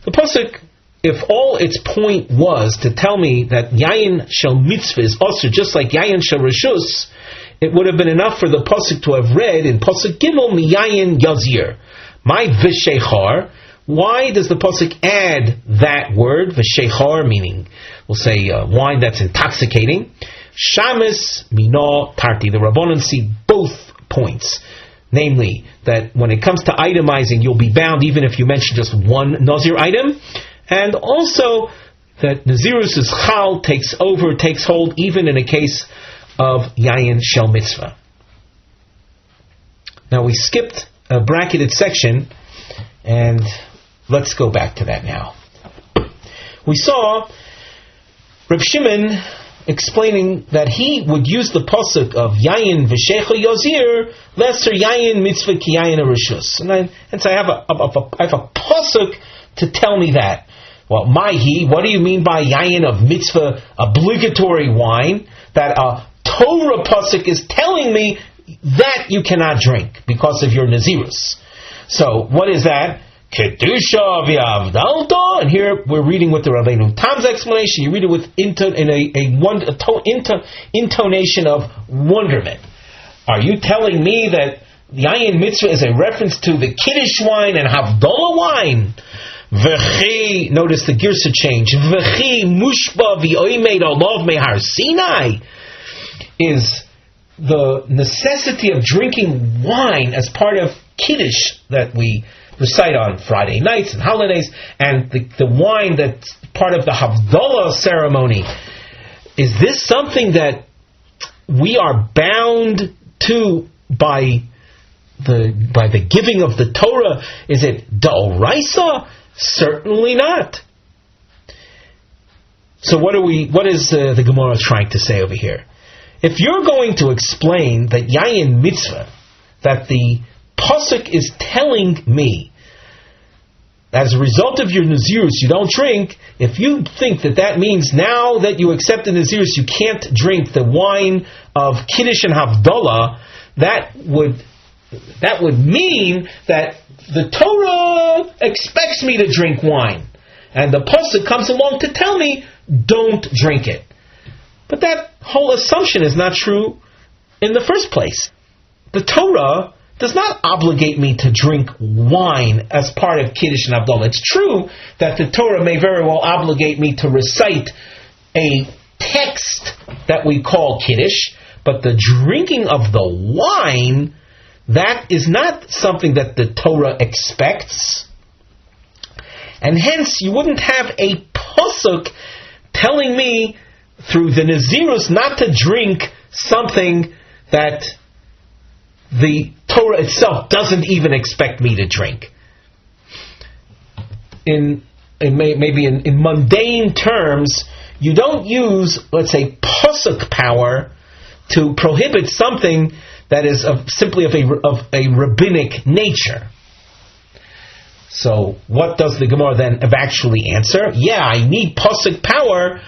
The pasuk, if all its point was to tell me that yayin shel mitzvah is also just like yayin shel rishus, it would have been enough for the pasuk to have read in pasuk gimel miyayin yazir. My v'sheichar. Why does the pasuk add that word v'sheichar, meaning we'll say wine that's intoxicating? Shamis mino tarti. The Rabbanan see both points. Namely, that when it comes to itemizing, you'll be bound even if you mention just one Nazir item. And also that Nazirus' chal takes hold even in a case of Yayin Shel Mitzvah. Now we skipped a bracketed section, and let's go back to that now. We saw Reb Shimon explaining that he would use the pasuk of Yayin v'shecha Yozir lesser Yayin mitzvah ki Yayin arishus, and so I have a pasuk to tell me that. Well, what do you mean by Yayin of mitzvah obligatory wine? That a Torah pasuk is telling me that you cannot drink because of your Nazirus. So what is that? Kedusha v'avdalta, and here we're reading with the Rabbeinu Tam's explanation. You read it with intonation of wonderment. Are you telling me that Yayin Mitzvah is a reference to the Kiddush wine and Havdalah wine? V'chi, notice the girsa change. V'chi mushba v'oimed alav mehar Sinai, is the necessity of drinking wine as part of Kiddush that we recite on Friday nights and holidays, and the wine that's part of the Havdalah ceremony. Is this something that we are bound to by the giving of the Torah? Is it D'oraisa? Certainly not. So what is the Gemara trying to say over here? If you're going to explain that Yayin Mitzvah, that the pasuk is telling me as a result of your Nazirus you don't drink, if you think that means now that you accept the Nazirus you can't drink the wine of Kiddush and Havdalah, that would mean that the Torah expects me to drink wine, and the pasuk comes along to tell me don't drink it. But that whole assumption is not true in the first place. The Torah does not obligate me to drink wine as part of Kiddush and Havdalah. It's true that the Torah may very well obligate me to recite a text that we call Kiddush, but the drinking of the wine, that is not something that the Torah expects. And hence, you wouldn't have a pasuk telling me through the Nazirus not to drink something that the Torah itself doesn't even expect me to drink. Maybe in mundane terms, you don't use, let's say, pasuk power to prohibit something that is simply of a rabbinic nature. So what does the Gemara then actually answer? Yeah, I need pasuk power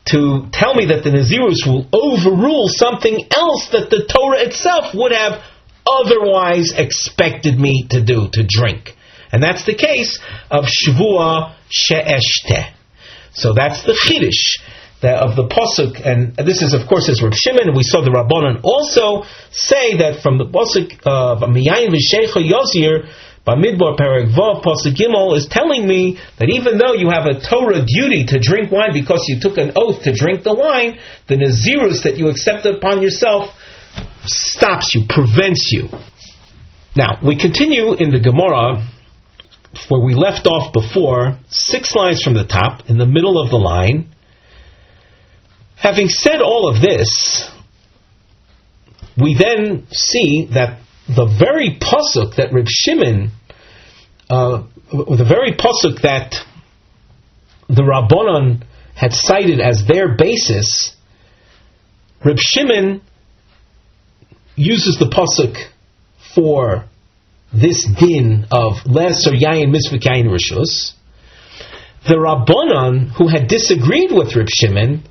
to tell me that the Nazirus will overrule something else that the Torah itself would have otherwise expected me to drink. And that's the case of Shavua She'eshte. So that's the Chiddush of the pasuk, and this is of course as Reb Shimon, and we saw the Rabbanan also say that from the pasuk of Miyayin v'Shecha Yozir, Bamidbar Perek Vav pasuk Gimel is telling me that even though you have a Torah duty to drink wine because you took an oath to drink the wine, the Nazirus that you accepted upon yourself stops you, prevents you. Now, we continue in the Gemara where we left off before, 6 lines from the top, in the middle of the line. Having said all of this, we then see that the very pasuk that Reb Shimon, the very pasuk that the Rabbanan had cited as their basis, Reb Shimon uses the pasuk for this din of les or yayin mitzvah yayin rishus. The Rabbanan, who had disagreed with Reb Shimon,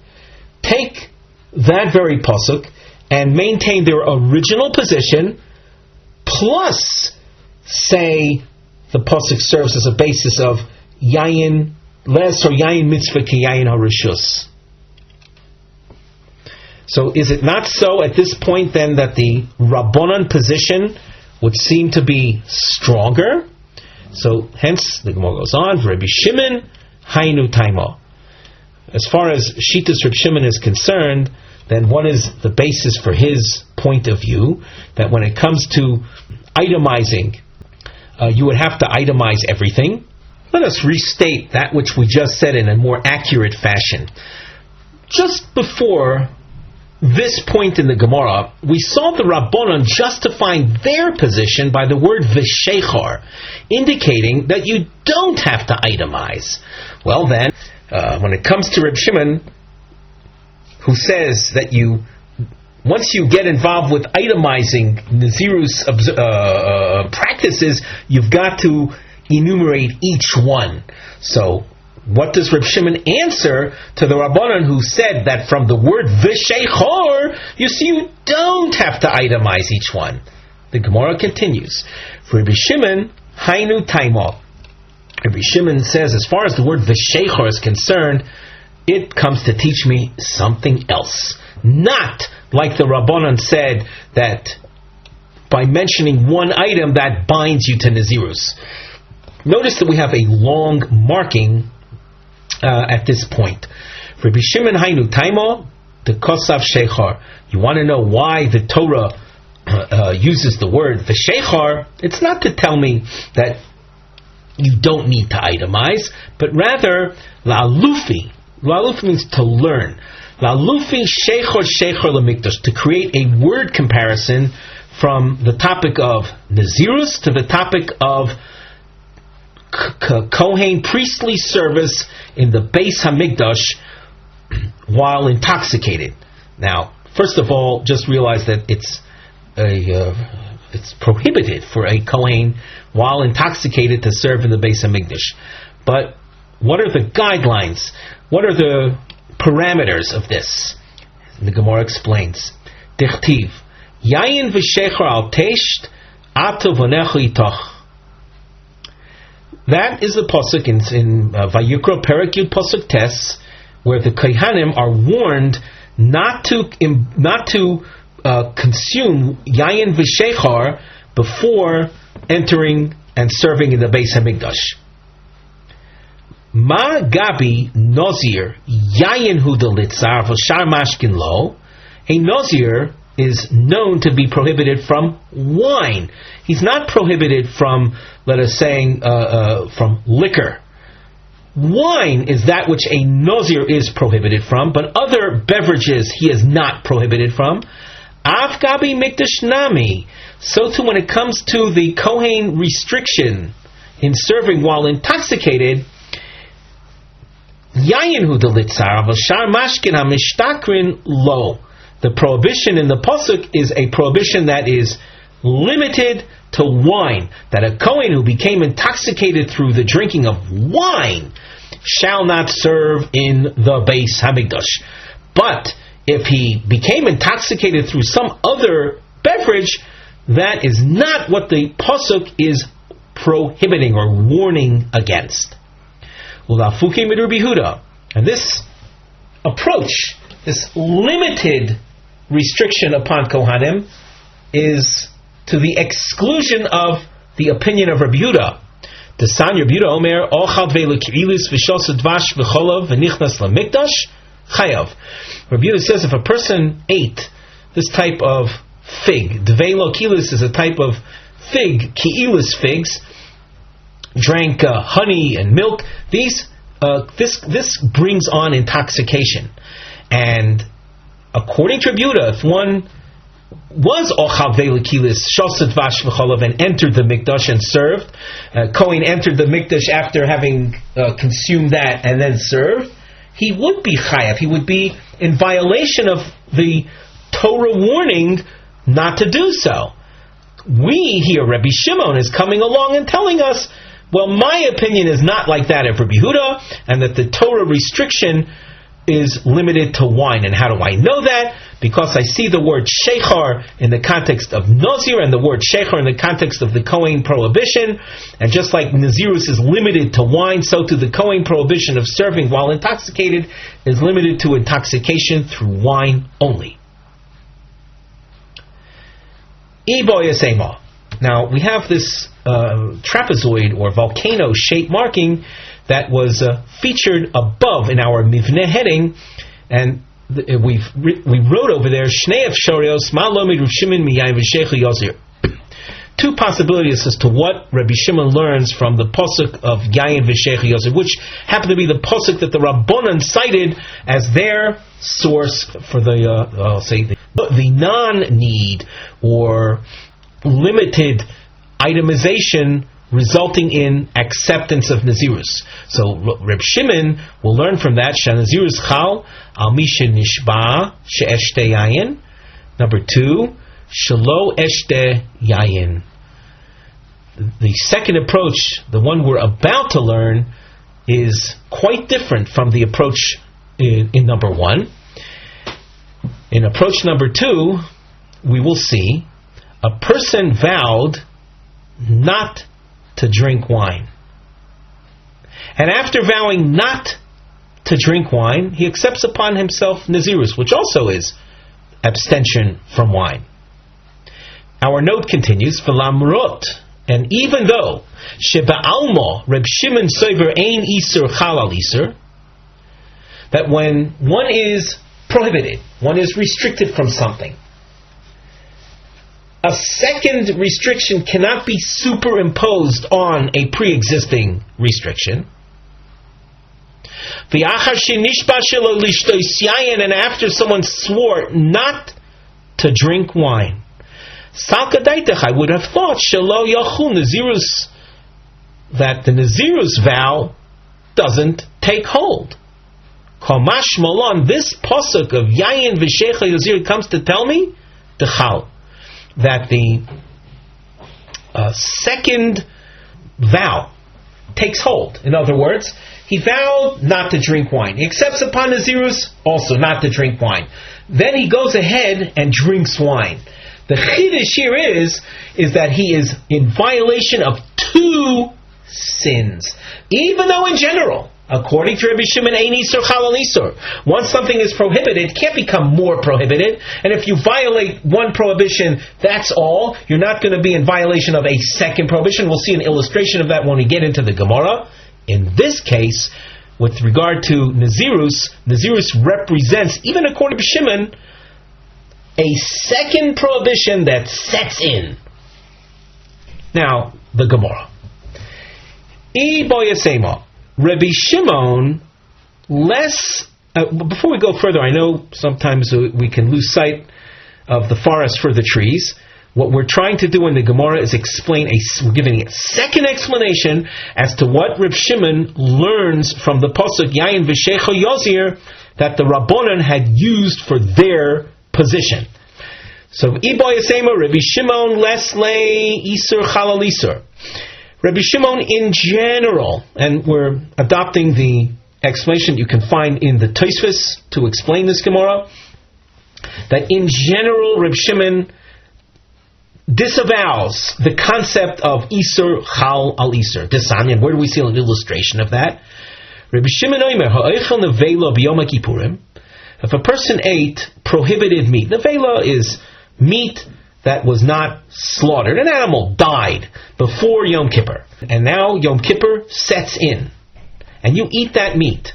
take that very pasuk and maintain their original position, plus say the pasuk serves as a basis of yayin les or yayin mitzvah ki yayin harishus. So is it not so at this point then that the Rabbanan position would seem to be stronger? So hence the Gemara goes on, Rabbi Shimon Hainu Taima. As far as Shitas Reb Shimon is concerned, then what is the basis for his point of view that when it comes to itemizing, you would have to itemize everything. Let us restate that which we just said in a more accurate fashion. Just before this point in the Gemara, we saw the Rabbanon justifying their position by the word v'sheichar, indicating that you don't have to itemize. Well then, when it comes to Reb Shimon, who says that once you get involved with itemizing Nazirus practices, you've got to enumerate each one. So, what does Reb Shimon answer to the Rabbanon who said that from the word v'sheichar, you see you don't have to itemize each one? The Gemara continues. For Reb Shimon, hainu taimo. Reb Shimon says, as far as the word v'sheichar is concerned, it comes to teach me something else. Not like the Rabbanon said that by mentioning one item that binds you to Nazirus. Notice that we have a long marking at this point. For Rabbi Shimon hainu taimo, the kosav sheichar. You want to know why the Torah uses the word v'sheichar? It's not to tell me that you don't need to itemize, but rather la'alufi. La'alufi means to learn. La'alufi sheichar lemikdash, to create a word comparison from the topic of Nazirus to the topic of Kohen priestly service in the Beis Hamikdash while intoxicated. Now, first of all, just realize that it's prohibited for a Kohen while intoxicated to serve in the Beis Hamikdash. But what are the guidelines? What are the parameters of this? And the Gemara explains. Dichtiv Yayin v'sheichar al tesht ata v'necha itoch. That is the pasuk in Vayikra Perek Yud pasuk Tes, where the Kohanim are warned not to consume yayin v'sheichar before entering and serving in the Beis Hamikdash. Ma gabi Nazir yayin hu delitzar v'shar mashkin lo. A Nazir is known to be prohibited from wine. He's not prohibited from, let us say, from liquor. Wine is that which a Nazir is prohibited from, but other beverages he is not prohibited from. Av gabi mikdash nami. So too when it comes to the Kohen restriction in serving while intoxicated, yayin hu delitzar v'shar mashkin hamishtakrin lo. The prohibition in the pasuk is a prohibition that is limited to wine. That a Kohen who became intoxicated through the drinking of wine shall not serve in the Beis Hamikdash. But if he became intoxicated through some other beverage, that is not what the pasuk is prohibiting or warning against. And this approach, this limited restriction upon Kohanim, is to the exclusion of the opinion of Rabbi Yehuda. The San Rabbi Yehuda Omer, Ochad ve'leki'ilis v'shos dvash v'cholav v'nichnas lamikdash chayav. Rabbi Yehuda says if a person ate this type of fig, dveilo kilis is a type of fig, ki'ilis figs, drank honey and milk, this brings on intoxication. And according to Rabbi Yehuda, if one was Ochal Velikilis, Shosat Vash V'cholav, and entered the Mikdash and served, Kohen entered the Mikdash after having consumed that and then served, he would be Chayav. He would be in violation of the Torah warning not to do so. We here, Rabbi Shimon is coming along and telling us, well, my opinion is not like that of Rabbi Yehuda, and that the Torah restriction is limited to wine. And how do I know that? Because I see the word sheichar in the context of Nazir and the word sheichar in the context of the Kohen prohibition. And just like Nazirus is limited to wine, so too the Kohen prohibition of serving while intoxicated is limited to intoxication through wine only. Now we have this trapezoid or volcano-shaped marking that was featured above in our Mivneh heading, and we wrote over there, Shnei Efshorios, Ma lo mi Rav Shimon miyayin v'sheicha Yozir. Two possibilities as to what Rabbi Shimon learns from the pasuk of Yayin v'Sheicha Yosef, which happened to be the pasuk that the Rabbanan cited as their source for the non-need or limited itemization resulting in acceptance of Nazirus. So Reb Shimon will learn from that, Nazirus chal al misha nishba she'eshte yayin. Number 2, Shalo Eshte Yayin. The second approach, the one we're about to learn, is quite different from the approach in number 1. In approach number 2, we will see a person vowed not to drink wine. And after vowing not to drink wine, he accepts upon himself Nazirus, which also is abstention from wine. Our note continues, V'lamrot, and even though Sheba'almo Reb Shimon Soiver Ein Iser Chalal Iser, that when one is prohibited, one is restricted from something, a second restriction cannot be superimposed on a pre-existing restriction. And after someone swore not to drink wine, I would have thought that the Nazirus vow doesn't take hold. Kamash Malon, this pasuk of Yayin v'Sheicha Yozir comes to tell me that the second vow takes hold. In other words, he vowed not to drink wine. He accepts upon Nazirus also not to drink wine. Then he goes ahead and drinks wine. The chiddush here is that he is in violation of 2 sins. Even though in general, according to Rabbi Shimon, Ein Isur Chalal Isur, once something is prohibited, it can't become more prohibited. And if you violate one prohibition, that's all. You're not going to be in violation of a second prohibition. We'll see an illustration of that when we get into the Gemara. In this case, with regard to Nazirus, Nazirus represents, even according to Shimon, a second prohibition that sets in. Now, the Gemara. Rabbi Shimon, before we go further, I know sometimes we can lose sight of the forest for the trees. What we're trying to do in the Gemara is we're giving a second explanation as to what Reb Shimon learns from the pasuk Yayin v'Sheicha Yozir that the Rabbanan had used for their position. So, Iboy Yasema, Rabbi Shimon, Lesley, Isur, Chalal Isur. Rabbi Shimon in general, and we're adopting the explanation you can find in the Tosfos to explain this Gemara, that in general, Rabbi Shimon disavows the concept of Isur, Chal al Isur. Desanyan, where do we see an illustration of that? Rabbi Shimon Omer, Ha'oichel nevela b'yom HaKippurim. If a person ate prohibited meat, nevela is meat that was not slaughtered. An animal died before Yom Kippur, and now Yom Kippur sets in, and you eat that meat.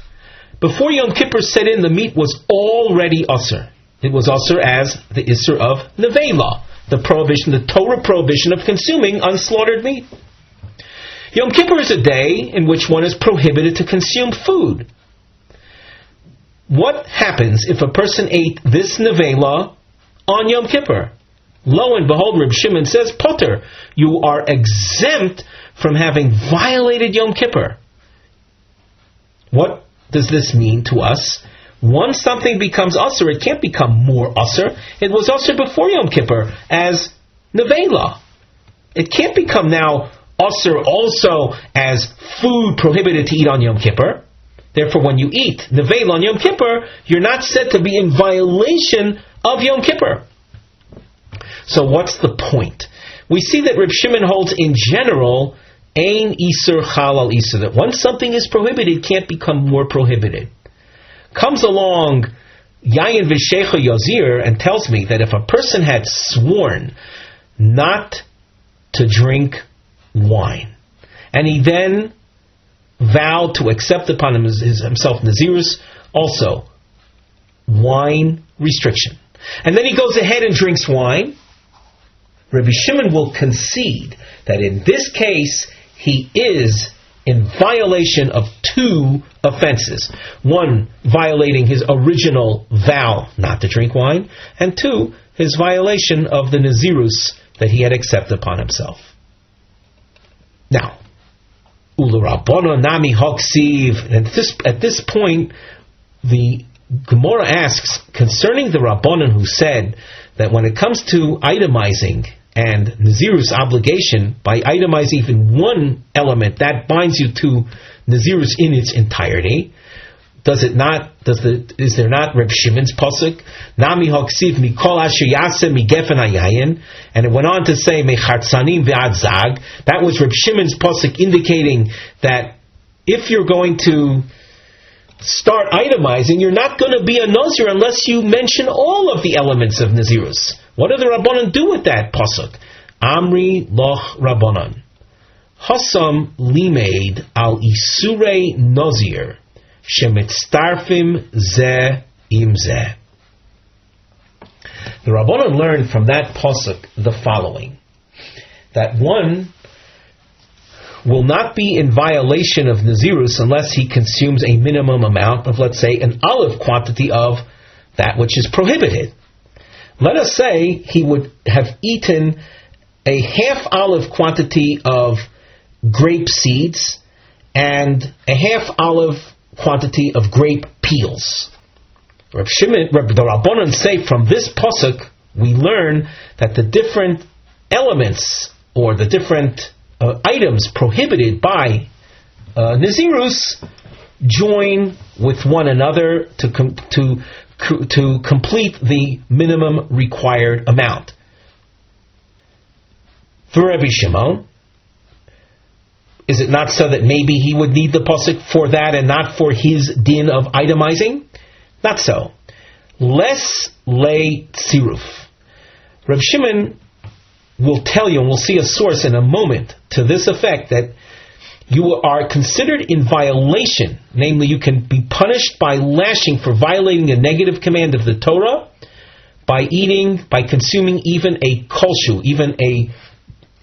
Before Yom Kippur set in, the meat was already usur. It was usur as the isur of nevela, the Torah prohibition of consuming unslaughtered meat. Yom Kippur is a day in which one is prohibited to consume food. What happens if a person ate this nevela on Yom Kippur? Lo and behold, Reb Shimon says, Potter, you are exempt from having violated Yom Kippur. What does this mean to us? Once something becomes usur, it can't become more usur. It was usur before Yom Kippur as nevela. It can't become now usur also as food prohibited to eat on Yom Kippur. Therefore, when you eat nevela on Yom Kippur, you're not said to be in violation of Yom Kippur. So what's the point? We see that Reb Shimon holds in general, Ein Isur Chalal Isur, that once something is prohibited, it can't become more prohibited. Comes along Yayin v'Sheicha Yozir and tells me that if a person had sworn not to drink wine, and he then vowed to accept upon himself Nazirus, also wine restriction. And then he goes ahead and drinks wine. Rabbi Shimon will concede that in this case, he is in violation of two offenses. One, violating his original vow not to drink wine, and two, his violation of the Nazirus that he had accepted upon himself. Now, Ularabbono Nami Hoksiv, and at this point, the Gemara asks concerning the Rabbanon who said that when it comes to itemizing and Nazirus obligation, by itemizing even one element, that binds you to Nazirus in its entirety. Is there not Reb Shimon's pasuk? Nami hoksiv mikol asher yaseh migefen hayayin, and it went on to say mechartzanim ve'ad zag. That was Reb Shimon's pasuk indicating that if you're going to start itemizing, you're not going to be a Nazir unless you mention all of the elements of Nazirus. What do the Rabbanon do with that pasuk? Amri loch Rabbanon Hasam limeid al isurei Nazir shemitztarfim ze im ze. The Rabbanon learned from that pasuk the following: that one will not be in violation of Nazirus unless he consumes a minimum amount of, let's say, an olive quantity of that which is prohibited. Let us say he would have eaten a half olive quantity of grape seeds and a half olive quantity of grape peels. The Rabbanon say from this pasuk we learn that the different elements or the different items prohibited by Nazirus join with one another to complete the minimum required amount. For Rabbi Shimon, is it not so that maybe he would need the pasuk for that and not for his din of itemizing? Not so. Less lay tziruf. Rabbi Shimon will tell you, and we'll see a source in a moment to this effect, that you are considered in violation, namely you can be punished by lashing for violating a negative command of the Torah, by consuming even a kolshu, even a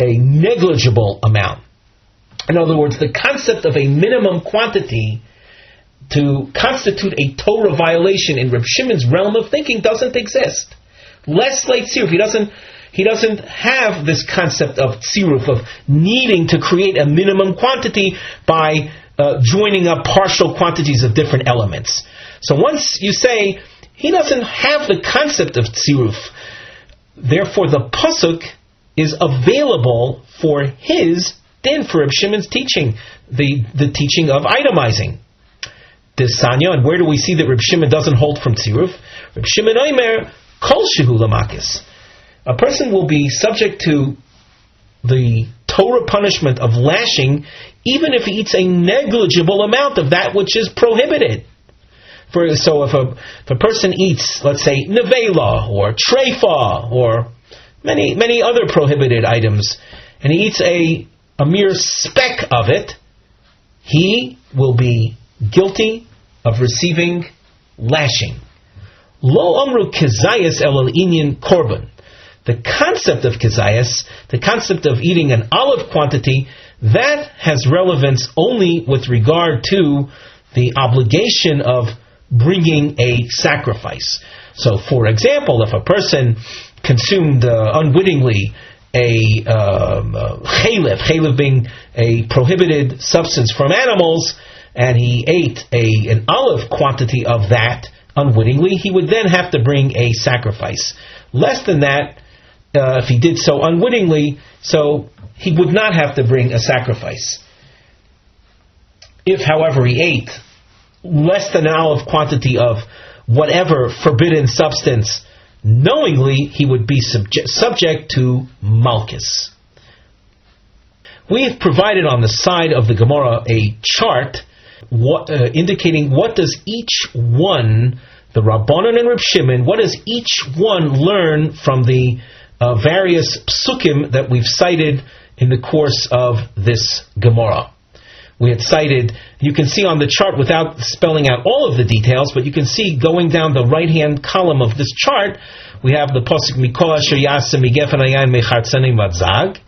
negligible amount. In other words, the concept of a minimum quantity to constitute a Torah violation in Reb Shimon's realm of thinking doesn't exist. Less late tziruf, he doesn't have this concept of tziruf, of needing to create a minimum quantity by joining up partial quantities of different elements. So once you say he doesn't have the concept of tziruf, therefore the pasuk is available for his din, for Reb Shimon's teaching, the teaching of itemizing. This Sanya, and where do we see that Reb Shimon doesn't hold from tziruf? Reb Shimon oimer kol shehu lamakis. A person will be subject to the Torah punishment of lashing even if he eats a negligible amount of that which is prohibited. So if a person eats, let's say, nevela or treifa or many other prohibited items, and he eats a mere speck of it, he will be guilty of receiving lashing. Lo amru kezayas elal inyan korban. The concept of kezayas, the concept of eating an olive quantity, that has relevance only with regard to the obligation of bringing a sacrifice. So, for example, if a person consumed unwittingly a chaylev being a prohibited substance from animals, and he ate an olive quantity of that unwittingly, he would then have to bring a sacrifice. Less than that, if he did so unwittingly, so he would not have to bring a sacrifice. If, however, he ate less than an olive quantity of whatever forbidden substance knowingly, he would be subject to malchus. We have provided on the side of the Gemara a chart indicating what does each one, the Rabbanon and Reb Shimon, what does each one learn from the various psukim that we've cited in the course of this Gemara. we had cited, you can see on the chart without spelling out all of the details, but you can see going down the right-hand column of this chart, we have the Pasuk Mikol Asher Yaseh Migefen Hayayin Mechartzanim Vadzag.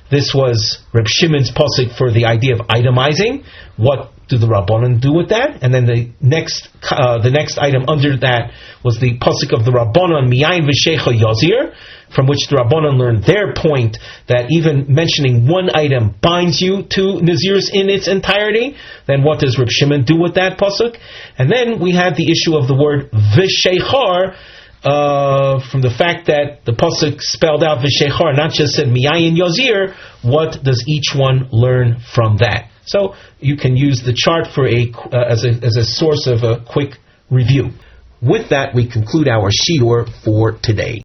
This was Reb Shimon's Pasuk for the idea of itemizing. What do the Rabbanon do with that? And then the next item under that was the Pasuk of the Rabbanon Miyayin V'Shecha Yazir, from which the Rabbanon learned their point that even mentioning one item binds you to Nazirus in its entirety. Then what does Reb Shimon do with that Pasuk? And then we had the issue of the word V'Shechar, from the fact that the pasuk spelled out v'shechar, not just said miyayin yazir. What does each one learn from that? So you can use the chart for as a source of a quick review. With that, we conclude our shiur for today.